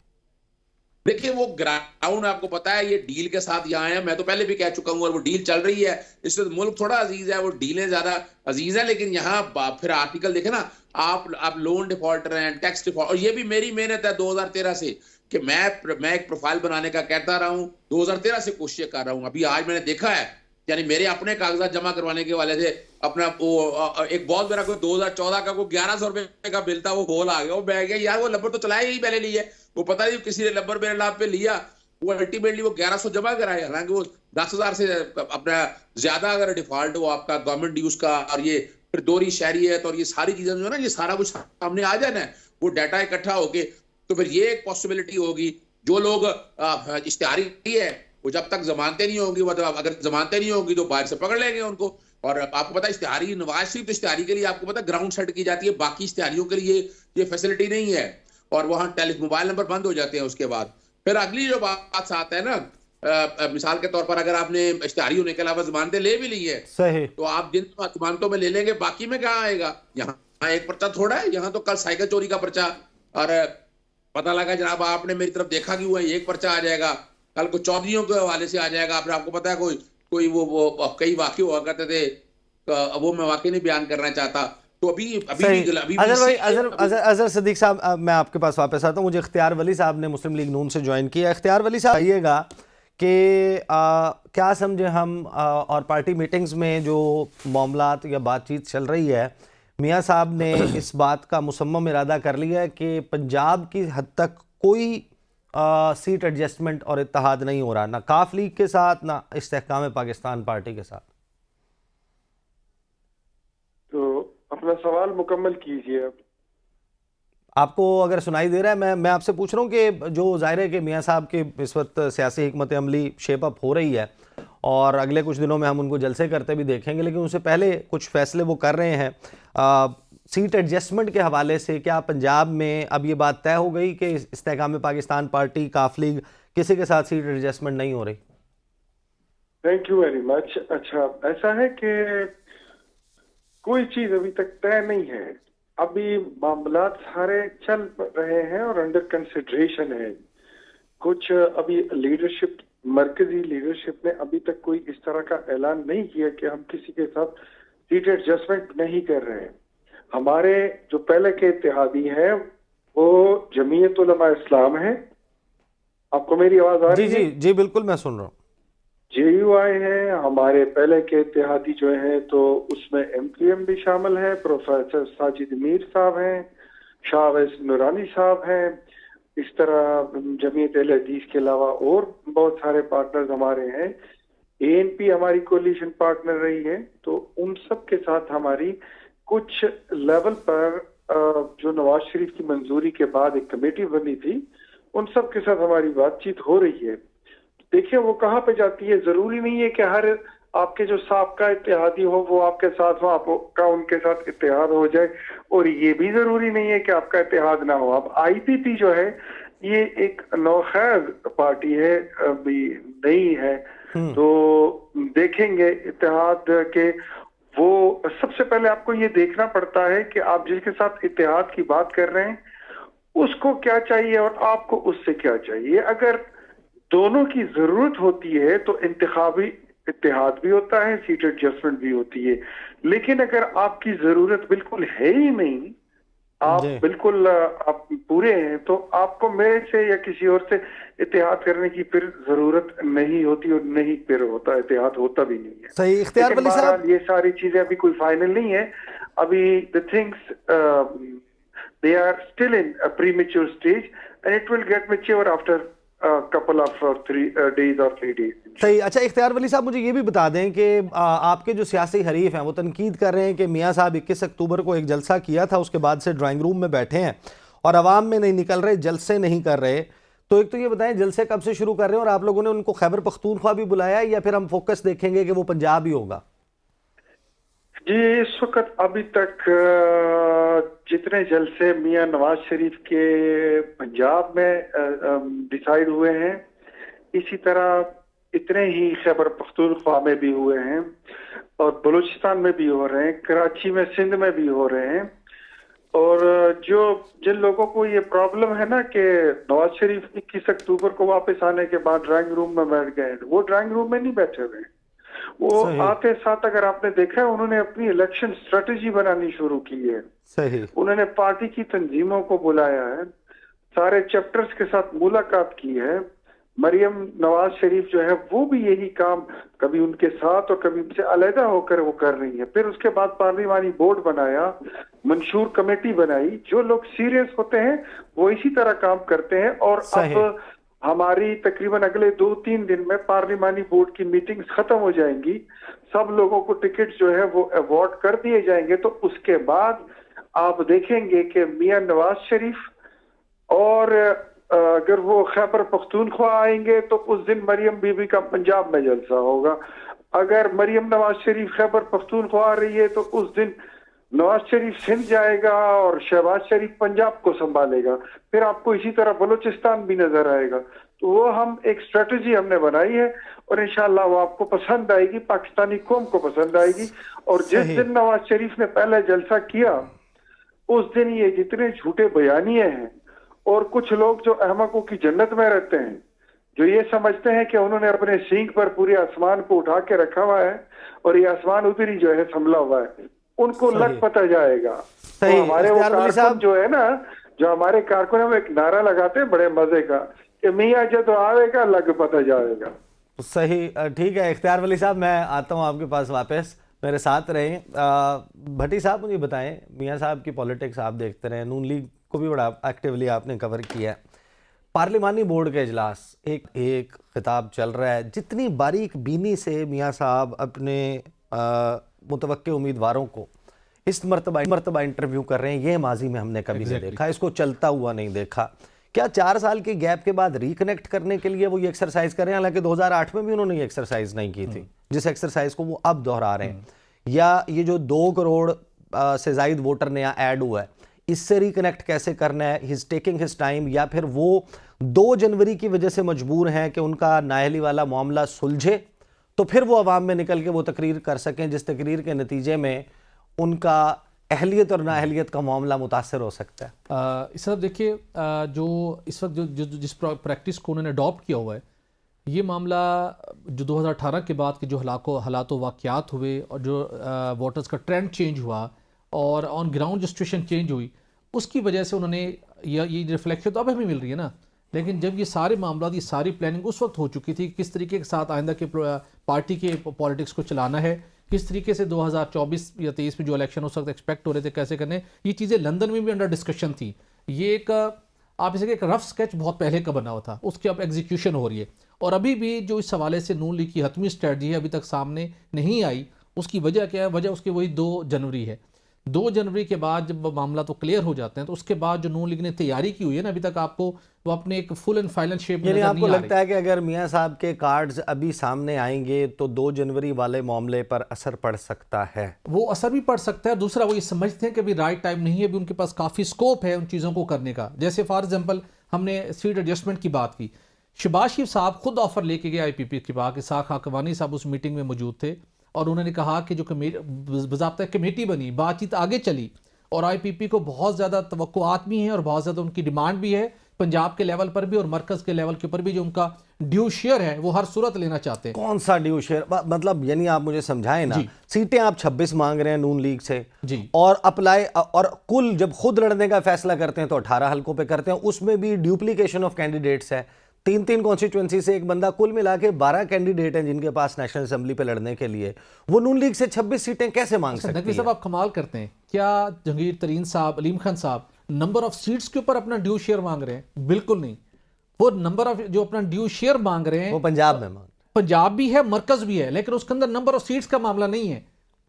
देखिए वो ग्राउंड आपको पता है, ये डील के साथ यहाँ है, मैं तो पहले भी कह चुका हूँ, और वो डील चल रही है। इससे तो मुल्क थोड़ा अजीज है, वो डीलें ज्यादा अजीज है। लेकिन यहाँ फिर आर्टिकल देखे ना आप लोन डिफॉल्टर हैं, टैक्स डिफॉल्ट, और ये भी मेरी मेहनत है 2013 से कि मैं एक प्रोफाइल बनाने का कहता रहा हूँ, 2013 से कोशिश कर रहा हूँ। अभी आज मैंने देखा है, यानी मेरे अपने कागजात जमा करवाने के वाले से अपना वो एक बहुत बड़ा कोई 2014 का कोई 1100 रुपए का बिल था, वो होल आ गया, वो बैठ गया यार, वो लब्बर तो चलाया ही पहले लिए, वो पता नहीं किसी ने लब्बर मेरे नाम पे लिया, वो अल्टीमेटली वो 1100 जमा कराया, हालांकि वो 10,000 से अपना ज्यादा अगर डिफॉल्ट हो आपका गवर्नमेंट ड्यूज का, और ये फिर दोहरी शहरियत और ये सारी चीजें जो है ना, ये सारा कुछ सामने आ जाना है, वो डाटा इकट्ठा होके, तो फिर ये एक पॉसिबिलिटी होगी। जो लोग इश्तिहारी है वो जब तक जमानतें नहीं होंगी, मतलब अगर जमानतें नहीं होंगी तो बाहर से पकड़ लेंगे उनको। और आपको पता है इश्तिहारी, नवाज शरीफ तो इश्तिहारी के लिए आपको पता है ग्राउंड सेट की जाती है, बाकी इश्तिहारियों के लिए ये फैसिलिटी नहीं है, और वहां मोबाइल नंबर बंद हो जाते हैं। उसके बाद फिर अगली जो बात साथ है ना, मिसाल के तौर पर अगर आपने इश्तिहारी होने के अलावा जमानतें ले भी ली है, सही, तो आप जिन जमानतों में ले लेंगे, बाकी में क्या आएगा? यहाँ एक पर्चा थोड़ा है, यहाँ तो कल साइकिल चोरी का पर्चा, और पता लगा जनाब आपने मेरी तरफ देखा कि हुआ, एक पर्चा आ जाएगा, कल को चौधरियों के हवाले से आ जाएगा। आपको पता है कोई वो कई वाकई हुआ करते थे, वो मैं वाकई नहीं बयान करना चाहता। तो अभी अजहर सिद्दीक साहब, मैं आपके पास वापस आता हूँ। मुझे इख्तियार वली साहब ने मुस्लिम लीग नून से ज्वाइन किया। इख्तियार वली साहब आइएगा कि क्या समझे हम, और पार्टी मीटिंग्स में जो मामलात या बातचीत चल रही है, मियाँ साहब ने इस बात का मुसम्मम इरादा कर लिया है कि पंजाब की हद तक कोई सीट एडजस्टमेंट और इत्तेहाद नहीं हो रहा, ना काफ लीग के साथ, ना इस्तेहकाम पाकिस्तान पार्टी के साथ। तो अपना सवाल मुकम्मल कीजिए। अब आपको अगर सुनाई दे रहा है, मैं आपसे पूछ रहा हूँ कि जो ज़ाहिर है कि मियाँ साहब की इस वक्त सियासी हिकमत अमली शेप अप हो रही है, और अगले कुछ दिनों में हम उनको जलसे करते भी देखेंगे, लेकिन उससे पहले कुछ फैसले वो कर रहे हैं सीट एडजस्टमेंट के हवाले से। क्या पंजाब में अब ये बात तय हो गई कि इस्तेहकाम पाकिस्तान पार्टी, काफ लीग, किसी के साथ सीट एडजस्टमेंट नहीं हो रही? Thank you very much. अच्छा, ऐसा है कि कोई चीज अभी तक तय नहीं है, अभी मामला सारे चल रहे हैं और अंडर कंसिडरेशन है। कुछ अभी लीडरशिप, मरकजी लीडरशिप ने अभी तक कोई इस तरह का ऐलान नहीं किया कि हम किसी के साथ सीट एडजस्टमेंट नहीं कर रहे हैं। हमारे जो पहले के इत्तेहादी हैं वो जमीयत उलमा इस्लाम है। आपको मेरी आवाज आ रही है? जी जी बिल्कुल, मैं सुन रहा हूँ। JUI है हमारे पहले के इत्तेहादी जो है, तो उसमें MQM भी शामिल है, प्रोफेसर साजिद मीर साहब हैं, शाहवेज नूरानी साहब हैं, इस तरह जमीयत अहले हदीस के अलावा और बहुत सारे पार्टनर्स हमारे हैं। एएनपी हमारी कोलिशन पार्टनर रही है, तो उन सब के साथ हमारी कुछ लेवल पर जो नवाज शरीफ की मंजूरी के बाद एक कमेटी बनी थी, उन सब के साथ हमारी बातचीत हो रही है। देखिए वो कहाँ पे जाती है, जरूरी नहीं है कि हर आपके जो साबका इत्तेहादी हो वो आपके साथ हो, आपका उनके साथ इत्तेहाद हो जाए, और ये भी जरूरी नहीं है कि आपका इत्तेहाद ना हो। अब आईपीपी जो है ये एक नौखैर पार्टी है, अभी नई है, तो देखेंगे इत्तेहाद के। वो सबसे पहले आपको ये देखना पड़ता है कि आप जिसके साथ इत्तेहाद की बात कर रहे हैं उसको क्या चाहिए और आपको उससे क्या चाहिए। अगर दोनों की जरूरत होती है तो इंतखाबी इत्तेहाद भी होता है, सीट एडजस्टमेंट भी होती है। लेकिन अगर आपकी जरूरत बिल्कुल है ही नहीं, आप बिल्कुल आप पूरे हैं, तो आपको मेरे से या किसी और से इत्तेहाद करने की फिर जरूरत नहीं होती, और नहीं फिर होता इत्तेहाद, होता भी नहीं है। सही। इख्तियार वली साहब, ये सारी चीजें अभी कोई फाइनल नहीं है। अभी the things they are still in a premature stage and it will get mature after couple of 3 days or 3 days। सही। अच्छा इख्तियार वली साहब, मुझे ये भी बता दें कि आपके जो सियासी हरीफ हैं वो तनकीद कर रहे हैं कि मियाँ साहब 21 अक्टूबर को एक जलसा किया था, उसके बाद से ड्राइंग रूम में बैठे हैं और आवाम में नहीं निकल रहे, जलसे नहीं कर रहे। तो एक तो ये बताएं जलसे कब से शुरू कर रहे हैं, और आप लोगों ने उनको खैबर पख्तूनख्वा भी बुलाया है या फिर हम फोकस देखेंगे कि वो पंजाब ही होगा? जी, इस वक्त अभी तक जितने जलसे मियां नवाज शरीफ के पंजाब में डिसाइड हुए हैं, इसी तरह इतने ही खैबर पख्तूनख्वा में भी हुए हैं, और बलूचिस्तान में भी हो रहे हैं, कराची में, सिंध में भी हो रहे हैं। और जिन लोगों को ये प्रॉब्लम है ना कि नवाज शरीफ 21 अक्टूबर को वापस आने के बाद ड्राइंग रूम में बैठ गए, वो ड्राइंग रूम में नहीं बैठे हुए। वो आते साथ अगर आपने देखा है, उन्होंने अपनी इलेक्शन स्ट्रेटेजी बनानी शुरू की है। सही। उन्होंने पार्टी की तंजीमों को बुलाया है, सारे चैप्टर्स के साथ मुलाकात की है। मरियम नवाज शरीफ जो है वो भी यही काम कभी उनके साथ और कभी उनसे अलहदा होकर वो कर रही है। फिर उसके बाद पार्लिमानी बोर्ड बनाया, मंशूर कमेटी बनाई। जो लोग सीरियस होते हैं वो इसी तरह काम करते हैं। और अब हमारी तकरीबन अगले 2-3 दिन में पार्लिमानी बोर्ड की मीटिंग्स खत्म हो जाएंगी, सब लोगों को टिकट जो है वो अवार्ड कर दिए जाएंगे। तो उसके बाद आप देखेंगे कि मियां नवाज शरीफ, और अगर वो खैबर पख्तूनख्वा आएंगे तो उस दिन मरियम बीबी का पंजाब में जलसा होगा। अगर मरियम नवाज शरीफ खैबर पख्तूनख्वा आ रही है तो उस दिन नवाज शरीफ सिंध जाएगा और शहबाज शरीफ पंजाब को संभालेगा। फिर आपको इसी तरह बलूचिस्तान भी नजर आएगा। तो वो हम एक स्ट्रेटजी हमने बनाई है, और इंशाल्लाह वो आपको पसंद आएगी, पाकिस्तानी कौम को पसंद आएगी। और जिस दिन नवाज शरीफ ने पहले जलसा किया, उस दिन ये जितने झूठे बयानिए हैं, और कुछ लोग जो अहमकों की जन्नत में रहते हैं, जो ये समझते हैं कि उन्होंने अपने सींग पर पूरे आसमान को उठा के रखा हुआ है और ये आसमान उधर ही जो है संभला हुआ है, उनको लग पता जाएगा। तो हमारे वो कारकुन जो है ना, जो हमारे कारकुन है, वो एक नारा लगाते हैं बड़े मजे का कि मियाँ जब आवेगा लग पता जाएगा। सही। ठीक है इख्तियार वली साहब, मैं आता हूँ आपके पास वापस, मेरे साथ रहें। भट्टी साहब मुझे बताएं, मियाँ साहब की पॉलिटिक्स आप देखते रहे, नून लीग को भी बड़ा एक्टिवली आपने कवर किया है। पार्लिमानी बोर्ड के इजलास एक खिताब चल रहा है, जितनी बारीक बीनी से मियाँ साहब अपने मुतवक्के उम्मीदवारों को इस मरतबा इंटरव्यू कर रहे हैं, ये माजी में हमने कभी नहीं देखा, इसको चलता हुआ नहीं देखा। क्या 4 साल के गैप के बाद रिकनेक्ट करने के लिए वो ये एक्सरसाइज कर रहे हैं? हालांकि 2008 में भी उन्होंने ये एक्सरसाइज नहीं की थी, जिस एक्सरसाइज को वो अब दोहरा रहे हैं। या ये जो 2 करोड़ से जायद वोटर नया ऐड हुआ है, इससे रिकनेक्ट कैसे करना है? He is taking his time, या फिर वो 2 जनवरी की वजह से मजबूर हैं कि उनका नाअहली वाला मामला सुलझे तो फिर वो अवाम में निकल के वो तकरीर कर सकें, जिस तकरीर के नतीजे में उनका अहलियत और नाअहलियत का मामला मुतासर हो सकता है। इस तरफ देखिए, जो इस वक्त जिस प्रैक्टिस को उन्होंने अडॉप्ट किया हुआ है, ये मामला जो 2018 के बाद के जो हालात वाक़यात हुए और जो वोटर्स का ट्रेंड चेंज हुआ और ऑन ग्राउंड जो सिचुएशन चेंज हुई, उसकी वजह से उन्होंने ये रिफ्लेक्शन तो अब हमें मिल रही है ना। लेकिन जब ये सारे मामला, ये सारी प्लानिंग उस वक्त हो चुकी थी, किस तरीके के साथ आइंदा के पार्टी के पॉलिटिक्स को चलाना है, किस तरीके से 2024 या 23 में जो इलेक्शन उस वक्त एक्सपेक्ट हो रहे थे कैसे करने, ये चीज़ें लंदन में भी अंडर डिस्कशन थी। ये एक आप इसे एक रफ स्केच बहुत पहले का बना हुआ था, उसकी अब एग्जीक्यूशन हो रही है। और अभी भी जो इस हवाले से नून लीग की हतमी स्ट्रेटजी है अभी तक सामने नहीं आई। उसकी वजह क्या है? वजह उसकी वही 2 जनवरी है। 2 जनवरी के बाद जब मामला तो क्लियर हो जाते हैं, तो उसके बाद जो नून लीग ने तैयारी की हुई है ना, अभी तक आपको वो अपने एक फुल एंड फाइनल शेप में यानी नजर आपको नहीं आ लगता है कि अगर मियां साहब के कार्ड्स अभी सामने आएंगे तो 2 जनवरी वाले मामले पर असर पड़ सकता है? वो असर भी पड़ सकता है। दूसरा, वो ये समझते हैं कि अभी राइट टाइम नहीं है, अभी उनके पास काफ़ी स्कोप है उन चीज़ों को करने का। जैसे फॉर एग्जांपल हमने सीट एडजस्टमेंट की बात की, शहबाज शरीफ साहब खुद ऑफर लेके गए IPP के पास, इसाक हाकवानी साहब उस मीटिंग में मौजूद थे, और उन्होंने कहा कि जो बाज़ाब्ता कमेटी बनी, बातचीत आगे चली, और IPP को बहुत ज़्यादा तवक्कुआत भी हैं और बहुत ज़्यादा उनकी डिमांड भी है, पंजाब के लेवल पर भी और मरकज़ के लेवल के ऊपर भी जो उनका ड्यू शेयर है वो हर सूरत लेना चाहते हैं। कौन सा ड्यू शेयर? मतलब यानी आप मुझे समझाएं ना, जी। सीटें आप 26 मांग रहे हैं नून लीग से जी। और अप्लाई, और कुल जब खुद लड़ने का फैसला करते हैं तो 18 हलकों पे करते हैं, उसमें भी ड्यूप्लीकेशन ऑफ कैंडिडेट्स है। 3-3 कॉन्स्टिट्यूएंसी से एक बंदा, कुल मिला के 12 कैंडिडेट हैं जिनके पास नेशनल असेंबली पे लड़ने के लिए, वो नून लीग से 26 सीटें कैसे मांग सकती नकवी है? साहब आप कमाल करते हैं। क्या जहांगीर तरीन साहब, अलीम खान साहब नंबर ऑफ सीट्स के ऊपर अपना ड्यू शेयर मांग रहे हैं? बिल्कुल नहीं। वो नंबर ऑफ जो अपना ड्यू शेयर मांग रहे हैं वो पंजाब में मांग, पंजाब भी है, मरकज भी है, लेकिन उसके अंदर नंबर ऑफ सीट्स का मामला नहीं है।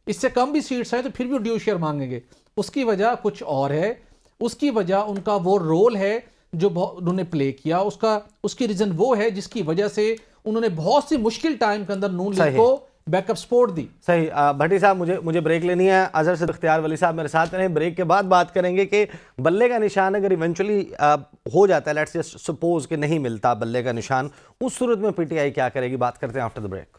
इससे कम भी सीट्स हैं तो फिर भी ड्यू शेयर मांगेंगे। उसकी वजह कुछ और है। उसकी वजह उनका वो रोल है जो उन्होंने प्ले किया, उसकी रीजन वो है जिसकी वजह से उन्होंने बहुत सी मुश्किल टाइम के अंदर नून लीग को बैकअप सपोर्ट दी। सही। भट्टी साहब, मुझे ब्रेक लेनी है। अजहर से इख्तियार वली साहब मेरे साथ रहें। ब्रेक के बाद बात करेंगे कि बल्ले का निशान अगर इवेंचुअली हो जाता है, लेट्स जस्ट सपोज कि नहीं मिलता बल्ले का निशान, उस सूरत में PTI क्या करेगी? बात करते हैं after the break.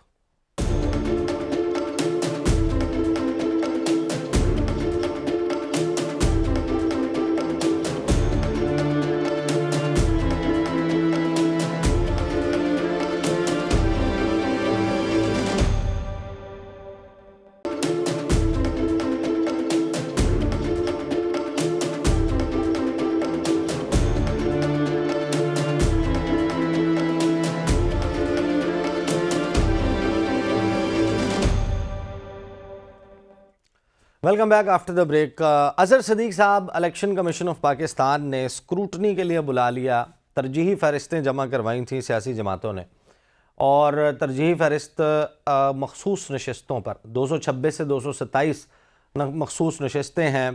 Welcome back after the break. Azhar Sadiq साहब, इलेक्शन कमीशन ऑफ पाकिस्तान ने स्क्रूटनी के लिए बुला लिया। तरजीही फहरिस्तें जमा करवाई थी सियासी जमातों ने, और तरजीही फहरिस्त मखसूस नशस्तों पर 226 से 227 मखसूस नशस्तें हैं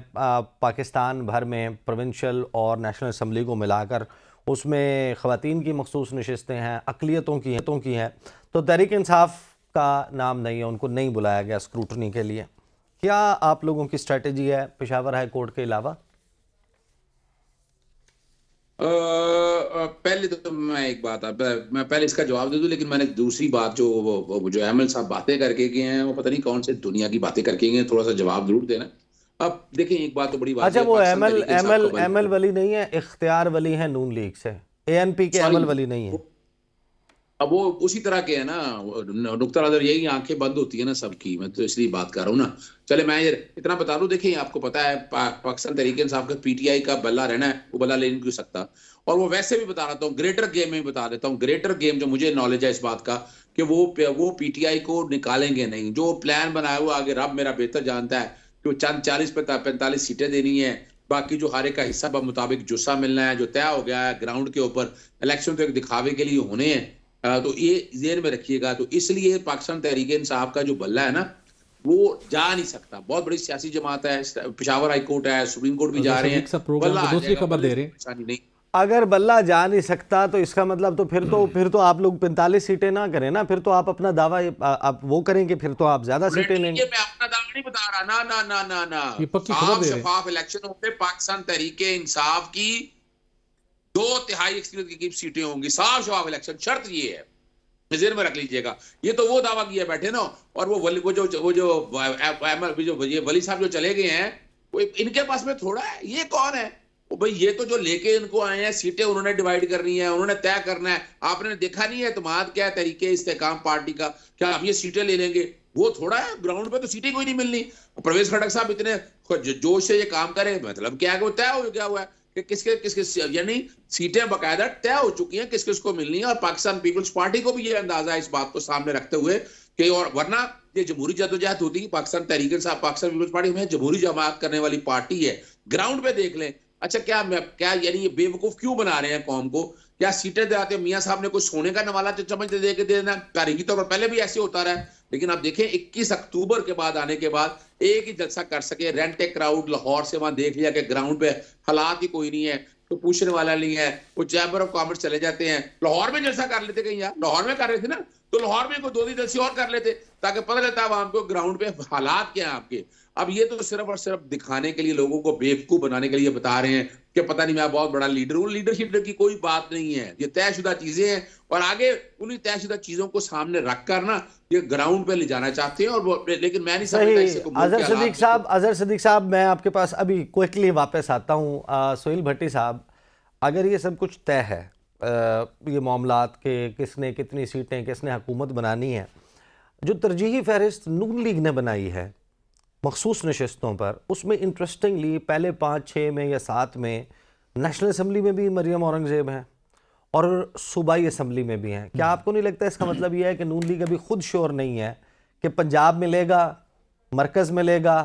पाकिस्तान भर में, प्रोविंशियल और नेशनल असम्बली को मिलाकर। उसमें ख़वातीन की मखसूस नशस्तें हैं, अक़लियतों की हैं। तो तहरीक इंसाफ का नाम नहीं है, उनको नहीं बुलाया गया स्क्रूटनी के लिए। क्या आप लोगों की स्ट्रेटजी है पेशावर हाई कोर्ट के अलावा? पहले तो मैं एक बात, मैं पहले इसका जवाब दे दूं, लेकिन मैंने दूसरी बात जो एमएल साहब बातें करके गए हैं, वो पता नहीं कौन से दुनिया की बातें करके गए हैं, थोड़ा सा जवाब जरूर देना। अब देखिए, एक बात तो बड़ी बात अच्छा, है, वो पाकिस्तान एमएल वली नहीं है, इख्तियार वली है नून लीग से, ANP के एमएल वली नहीं है। अब वो उसी तरह के है ना, नुक्ता नजर यही, आंखें बंद होती है ना सबकी। मैं तो इसलिए बात कर रहा हूँ ना। चले मैं ये इतना बता दूं, देखिए आपको पता है पाकिस्तान तहरीक इंसाफ का PTI का बल्ला रहना है, वो बल्ला ले नहीं क्यों सकता। और वो वैसे भी बता रहा हूँ, ग्रेटर गेम में बता देता हूँ, ग्रेटर गेम जो मुझे नॉलेज है इस बात का कि वो PTI को निकालेंगे नहीं। जो प्लान बनाया हुआ आगे रब मेरा बेहतर जानता है कि वो चंद 40-45 सीटें देनी है, बाकी जो हारे का हिस्सा मुताबिक जुस्सा मिलना है, जो तय हो गया है ग्राउंड के ऊपर। इलेक्शन तो एक दिखावे के लिए होने हैं, तो ये ज़हन में रखिएगा। तो इसलिए पाकिस्तान तहरीक इंसाफ का जो बल्ला है ना, वो जा नहीं सकता। बहुत बड़ी सियासी जमात है, पेशावर हाई कोर्ट है, सुप्रीम कोर्ट भी जा रहे हैं, दूसरी खबर दे रहे हैं। नहीं, अगर बल्ला जा नहीं सकता तो इसका मतलब तो फिर तो आप लोग 45 सीटें ना करें ना, फिर तो आप अपना दावा आप वो करेंगे, फिर तो आप ज्यादा सीटें लेंगे। मैं अपना दावा नहीं बता रहा, ना ना ना ना ना, ये पक्की खबर दे रहे हैं। शफाफ इलेक्शन होंगे, पाकिस्तान तहरीक इंसाफ की 2/3 अक्सरियत की सीटें होंगी, साफ शफाफ इलेक्शन। शर्त ये है, नजर में रख लीजिएगा। ये तो वो दावा किया बैठे ना, और वो ये वली साहब जो चले गए हैं, वो इनके पास में थोड़ा है। ये कौन है? वो भाई, ये तो जो लेके इनको आए हैं, सीटें उन्होंने डिवाइड करनी है, उन्होंने तय करना है। आपने देखा नहीं है एतमाद क्या है तरीके इस्तेकाम पार्टी का, क्या हम ये सीटें ले लेंगे? वो थोड़ा है, ग्राउंड पे तो सीटें कोई नहीं मिलनी। परवेज खटक साहब इतने जोश से ये काम करे, मतलब क्या है, वो तय हो गया हुआ है कि किसके यानी सीटें बाकायदा तय हो चुकी हैं, किस किस को मिलनी है। और पाकिस्तान पीपल्स पार्टी को भी ये अंदाजा है इस बात को सामने रखते हुए कि, और वरना ये जमहूरी जदोजहद होती है। पाकिस्तान तहरीक इंसाफ, पाकिस्तान पीपल्स पार्टी में जमहूरी जमात करने वाली पार्टी है। ग्राउंड पे देख लें, अच्छा क्या यानी ये बेवकूफ क्यों बना रहे हैं कौम को? क्या सीटें दिलाते मियां साहब ने कोई सोने का नवाला चम्मच दे के देना? तारीखी तौर पर पहले भी ऐसे होता रहा है, लेकिन आप देखें 21 अक्टूबर के बाद आने के बाद एक ही जलसा कर सके, रेंट ए क्राउड, लाहौर से वहां देख लिया कि ग्राउंड पे हालात ही कोई नहीं है, तो पूछने वाला नहीं है। वो चैम्बर ऑफ कॉमर्स चले जाते हैं, लाहौर में जलसा कर लेते, कहीं यार लाहौर में कर रहे थे ना, तो लाहौर में कोई 2 दिन जलसे और कर लेते ताकि पता लगता है वहां पे ग्राउंड पे हालात क्या है आपके। अब ये तो सिर्फ और सिर्फ दिखाने के लिए, लोगों को बेवकूफ बनाने के लिए बता रहे हैं कि पता नहीं मैं बहुत बड़ा लीडर हूं। लीडरशिप की कोई बात नहीं है, ये तयशुदा चीजें हैं और आगे उन्हीं तयशुदा चीजों को सामने रखकर ना ये ग्राउंड पे ले जाना चाहते हैं। और लेकिन मैं नहीं समझता इससे कोई अजहर सिद्दीक साहब, मैं आपके पास अभी क्विकली वापस आता हूं। सोहेल भट्टी साहब, अगर ये सब कुछ तय है, ये मामलात के किसने कितनी सीटें, किसने हुकूमत बनानी है, जो तरजीही फहरिस्त नून लीग ने बनाई है मखसूस नशस्तों पर, उसमें इंटरेस्टिंगली पहले 5-6 में या 7 में नेशनल असम्बली में भी मरियम औरंगज़ेब हैं और सूबाई असम्बली में भी हैं। क्या आपको नहीं लगता इसका मतलब यह है कि नून लीग अभी खुद श्योर नहीं है कि पंजाब मिलेगा, मरकज़ मिलेगा,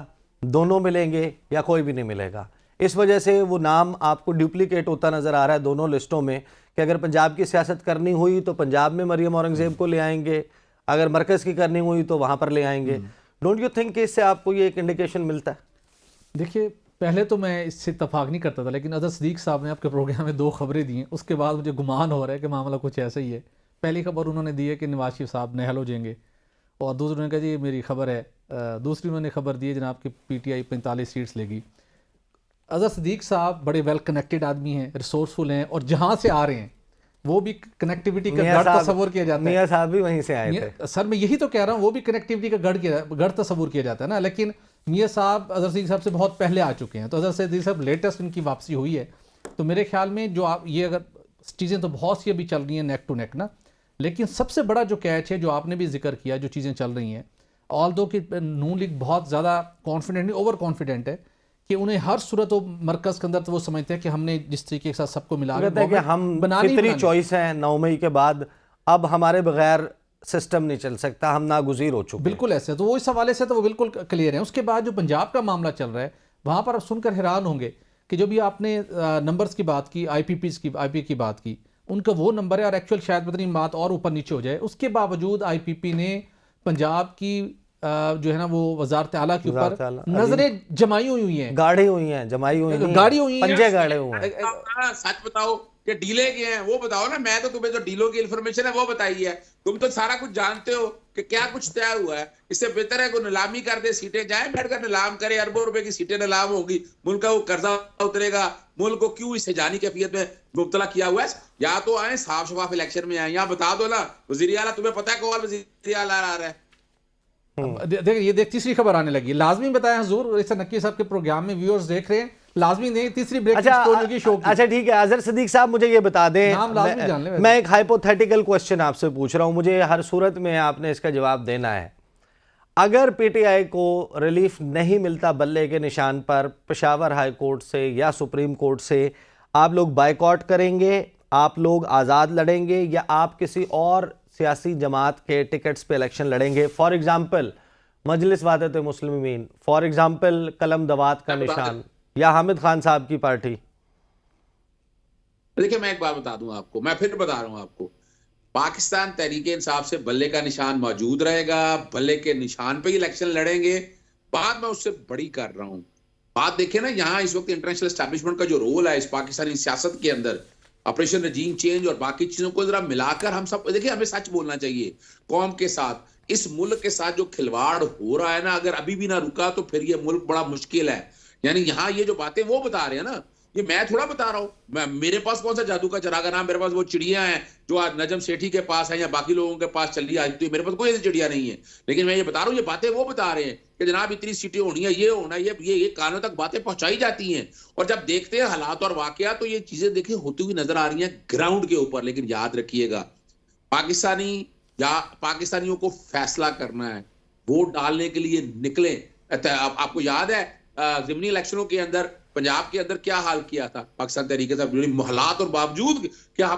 दोनों मिलेंगे या कोई भी नहीं मिलेगा? इस वजह से वो नाम आपको डुप्लीकेट होता नज़र आ रहा है दोनों लिस्टों में कि अगर पंजाब की सियासत करनी हुई तो पंजाब में मरियम औरंगज़ेब को ले आएंगे, अगर मरकज़ की करनी हुई तो वहाँ पर ले आएंगे। डोंट यू थिंक कि इससे आपको ये एक इंडिकेशन मिलता है? देखिए, पहले तो मैं इससे इत्तफाक नहीं करता था, लेकिन अजहर सिद्दीक साहब ने आपके प्रोग्राम में 2 खबरें दी हैं, उसके बाद मुझे गुमान हो रहा है कि मामला कुछ ऐसा ही है। पहली खबर उन्होंने दी है कि नवाज शरीफ साहब नहल हो जाएंगे, और दूसरी उन्होंने कहा जी ये मेरी खबर है। दूसरी उन्होंने खबर दी है जनाब कि PTI 45 सीट्स लेगी। अजहर सिद्दीक साहब बड़े वेल कनेक्टेड आदमी हैं, रिसोर्सफुल हैं, और जहाँ से आ रहे हैं वो भी कनेक्टिविटी का गढ़ तस्वुर किया जाता है। मियां साहब भी वहीं से आए थे सर, मैं यही तो कह रहा हूँ, वो भी कनेक्टिविटी का गढ़ तस्वुर किया जाता है ना। लेकिन मियां साहब अजहर सिद्दीक साहब से बहुत पहले आ चुके हैं, तो अजहर सिद्दीक साहब लेटेस्ट इनकी वापसी हुई है। तो मेरे ख्याल में जो आप ये, अगर चीज़ें तो बहुत सी अभी चल रही हैं नेक टू नेक ना, लेकिन सबसे बड़ा जो कैच है, जो आपने भी जिक्र किया, जो चीज़ें चल रही हैं, ऑल दो कि नून लीग बहुत ज़्यादा कॉन्फिडेंट नहीं, ओवर कॉन्फिडेंट है कि उन्हें हर सूरत मरकज़ के अंदर तो वो समझते हैं कि हमने जिस तरीके के साथ सबको मिला के हम फितरी चॉइस है 9 मई के बाद, अब हमारे बगैर सिस्टम नहीं चल सकता, हम नागुज़ीर हो चुके। बिल्कुल ऐसे, तो वो इस हवाले से तो वो बिल्कुल क्लियर है। उसके बाद जो पंजाब का मामला चल रहा है, वहाँ पर आप सुनकर हैरान होंगे कि जो भी आपने नंबर्स की बात की, IP की बात की, उनका वो नंबर है, और एक्चुअल शायद पता नहीं बात और ऊपर नीचे हो जाए, उसके बावजूद IPP ने पंजाब की जो है ना वो वजारत आला के ऊपर नजरें जमाई हुई हैं, गाड़ी हुई हैं, जमाई हुई हैं, गाड़ी हुई हैं, पंजे गाड़े हुए हैं। सच बताओ कि डीले के हैं वो बताओ ना, मैं तो तुम्हें जो डीलों की इंफॉर्मेशन है वो बताई है, तुम तो सारा कुछ जानते हो कि क्या कुछ तय हुआ है। इससे बेहतर है कोई नीलामी कर दे, सीटें जाए बैठकर नीलाम करे, अरबों रुपए की सीटें नीलाम होगी, मुल्क का वो कर्जा उतरेगा। मुल्क को क्यों इस जानी कैफियत में मुब्तला किया हुआ है? या तो आए साफ शफाफ इलेक्शन में आए, या बता दो ना वजीर आला, तुम्हें पता है कौन वजीर आला आ रहा है? देख तीसरी खबर आने लगी, लाजमी बताया हुजूर, इस नक्की साहब के प्रोग्राम में व्यूअर्स देख रहे हैं, लाजमी नहीं तीसरी ब्रेकिंग स्टोरी की शो की। अच्छा ठीक है, अजहर सिद्दीक साहब मुझे ये बता दें, मैं एक हाइपोथेटिकल क्वेश्चन आपसे पूछ रहा हूं, मुझे हर सूरत में आपने इसका जवाब देना है। अगर PTI को रिलीफ नहीं मिलता बल्ले के निशान पर पेशावर हाई कोर्ट से या सुप्रीम कोर्ट से, आप लोग बाइकआउट करेंगे, आप लोग आज़ाद लड़ेंगे, या आप किसी और सियासी जमात के टिकट्स पे इलेक्शन लड़ेंगे? For example Majlis Wahdat Muslimeen, for example Qalam Dawat का निशान, या हामिद खान साहब की पार्टी। देखिए मैं एक बात बता दूं आपको, मैं फिर बता रहा हूं आपको, पाकिस्तान तहरीके इंसाफ से बल्ले का निशान मौजूद रहेगा, बल्ले के निशान पे ही इलेक्शन लड़ेंगे। बात मैं उससे बड़ी कर रहा हूं, बात देखिए ना, यहाँ इस वक्त इंटरनेशनल एस्टैब्लिशमेंट का जो रोल है इस पाकिस्तानी सियासत के अंदर, ऑपरेशन रजीम चेंज और बाकी चीजों को जरा मिलाकर हम सब देखिए, हमें सच बोलना चाहिए कौम के साथ, इस मुल्क के साथ जो खिलवाड़ हो रहा है ना, अगर अभी भी ना रुका तो फिर ये मुल्क बड़ा मुश्किल है। यानी यहाँ ये जो बातें वो बता रहे हैं ना, ये मैं थोड़ा बता रहा हूँ, मेरे पास कौन सा जादू का चरागा नाम, मेरे पास वो चिड़िया हैं जो आज नजम सेठी के पास है या बाकी लोगों के पास चल रही है, तो मेरे पास कोई ऐसी चिड़िया नहीं है। लेकिन मैं ये बता रहा हूँ, ये बातें वो बता रहे हैं कि जनाब इतनी सीटें होनी है, ये होना, ये कानों तक बातें पहुंचाई जाती हैं, और जब देखते हैं हालात और वाकया तो ये चीजें देखिए होती हुई नजर आ रही हैं ग्राउंड के ऊपर। लेकिन याद रखिएगा, पाकिस्तानियों को फैसला करना है, वोट डालने के लिए निकले। आपको याद है ज़िमनी इलेक्शनों के अंदर पंजाब के अंदर क्या हाल किया था पाकिस्तान तहरीके से, हालात और बावजूद क्या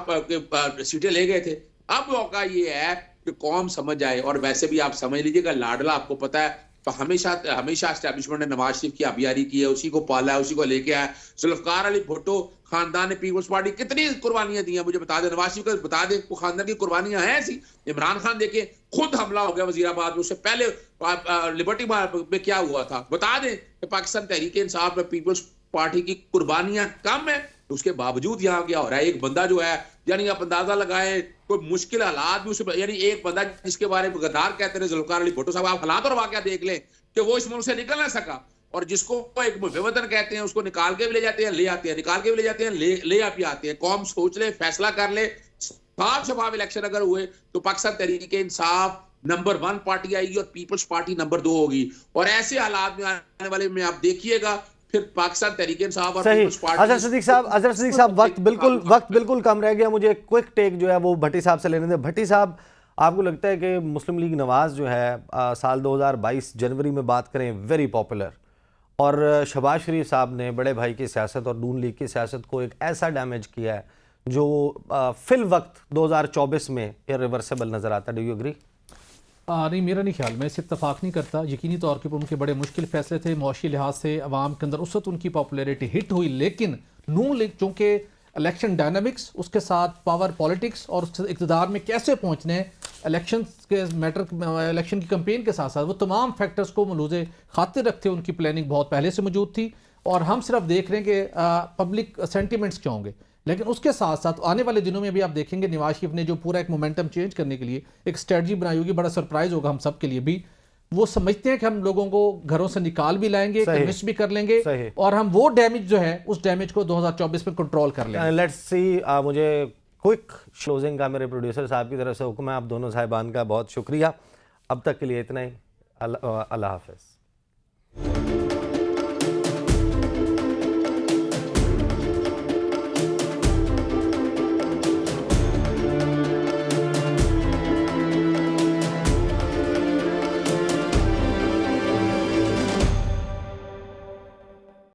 सीटें ले गए थे। अब मौका ये है कि कौम समझ आए, और वैसे भी आप समझ लीजिएगा, लाडला आपको पता है तो हमेशा हमेशा एस्टैब्लिशमेंट ने नवाज शरीफ की आबियारी की है, उसी को पाला है, उसी को लेके आया। जुल्फकार अली भुट्टो खानदान ने पीपल्स पार्टी कितनी कुर्बानियां दी हैं, मुझे बता दे, नवाज शरीफ को बता दे, वो खानदान की कुर्बानियां हैं ऐसी। इमरान खान देखे खुद हमला हो गया वजीराबाद में, उससे पहले लिबर्टी में क्या हुआ था, बता दें कि पाकिस्तान तहरीक इंसाफ में पीपल्स पार्टी की कुर्बानियां कम है, उसके बावजूद यहाँ क्या हो रहा है। एक बंदा जो है, यानी आप अंदाजा लगाए, कोई मुश्किल हालात भी उसे, यानी एक बंदा जिसके बारे में गद्दार कहते रहे जुल्फकार अली भुट्टो साहब, आप हालात और वाकया देख लें कि वो इस मुल्क से निकल ना सका, और जिसको एक बेवतन कहते हैं उसको निकाल के भी ले जाते हैं, ले आते हैं, निकाल के भी ले जाते हैं, ले आप ही आते हैं। कौम सोच ले, फैसला कर ले, साफ शफाफ इलेक्शन अगर हुए तो पाकिस्तान तहरीक इंसाफ नंबर 1 पार्टी आएगी और पीपल्स पार्टी नंबर 2 होगी। और ऐसे हालात में आने वाले में आप देखिएगा फिर पाकिस्तान तहरीक इंसाफ और पीपल्स पार्टी। अजहर सिद्दीक साहब वक्त बिल्कुल कम रह गया, मुझे क्विक टेक जो है वो भट्टी साहब से लेने दें। भट्टी साहब, आपको लगता है कि मुस्लिम लीग नवाज जो है साल 2022 जनवरी में बात करें वेरी पॉपुलर, और शहबाज शरीफ साहब ने बड़े भाई की सियासत और नून लीग की सियासत को एक ऐसा डैमेज किया है जो फिल वक्त 2024 में इरिवर्सिबल नजर आता है? Do you agree? नहीं, मेरा नहीं ख्याल, मैं इस इत्तफाक नहीं करता। यकीनी तौर के ऊपर उनके बड़े मुश्किल फैसले थे, मुआशी लिहाज से अवाम के अंदर उस वक्त उनकी पॉपुलैरिटी हिट हुई, लेकिन नून लीग चूँकि इलेक्शन डायनामिक्स, उसके साथ पावर पॉलिटिक्स और इक़्तिदार में कैसे पहुँचने, इलेक्शन के मैटर, इलेक्शन की कैंपेन के साथ साथ वो तमाम फैक्टर्स को मलूज़े खातिर रखते उनकी प्लानिंग बहुत पहले से मौजूद थी। और हम सिर्फ देख रहे हैं कि पब्लिक सेंटिमेंट्स क्या होंगे, लेकिन उसके साथ साथ आने वाले दिनों में भी आप देखेंगे नवाज शरीफ ने जो पूरा एक मोमेंटम चेंज करने के लिए एक स्ट्रेटजी बनाई होगी, बड़ा सरप्राइज होगा हम सब के लिए भी। वो समझते हैं कि हम लोगों को घरों से निकाल भी लाएंगे, कन्विंस भी कर लेंगे, और हम वो डैमेज जो है उस डैमेज को 2024 में कंट्रोल कर लेंगे। Let's see. मुझे क्विक क्लोजिंग का मेरे प्रोड्यूसर साहब की तरफ से हुक्म है। आप दोनों साहिबान का बहुत शुक्रिया। अब तक के लिए इतना ही। अल्लाह हाफ़िज़।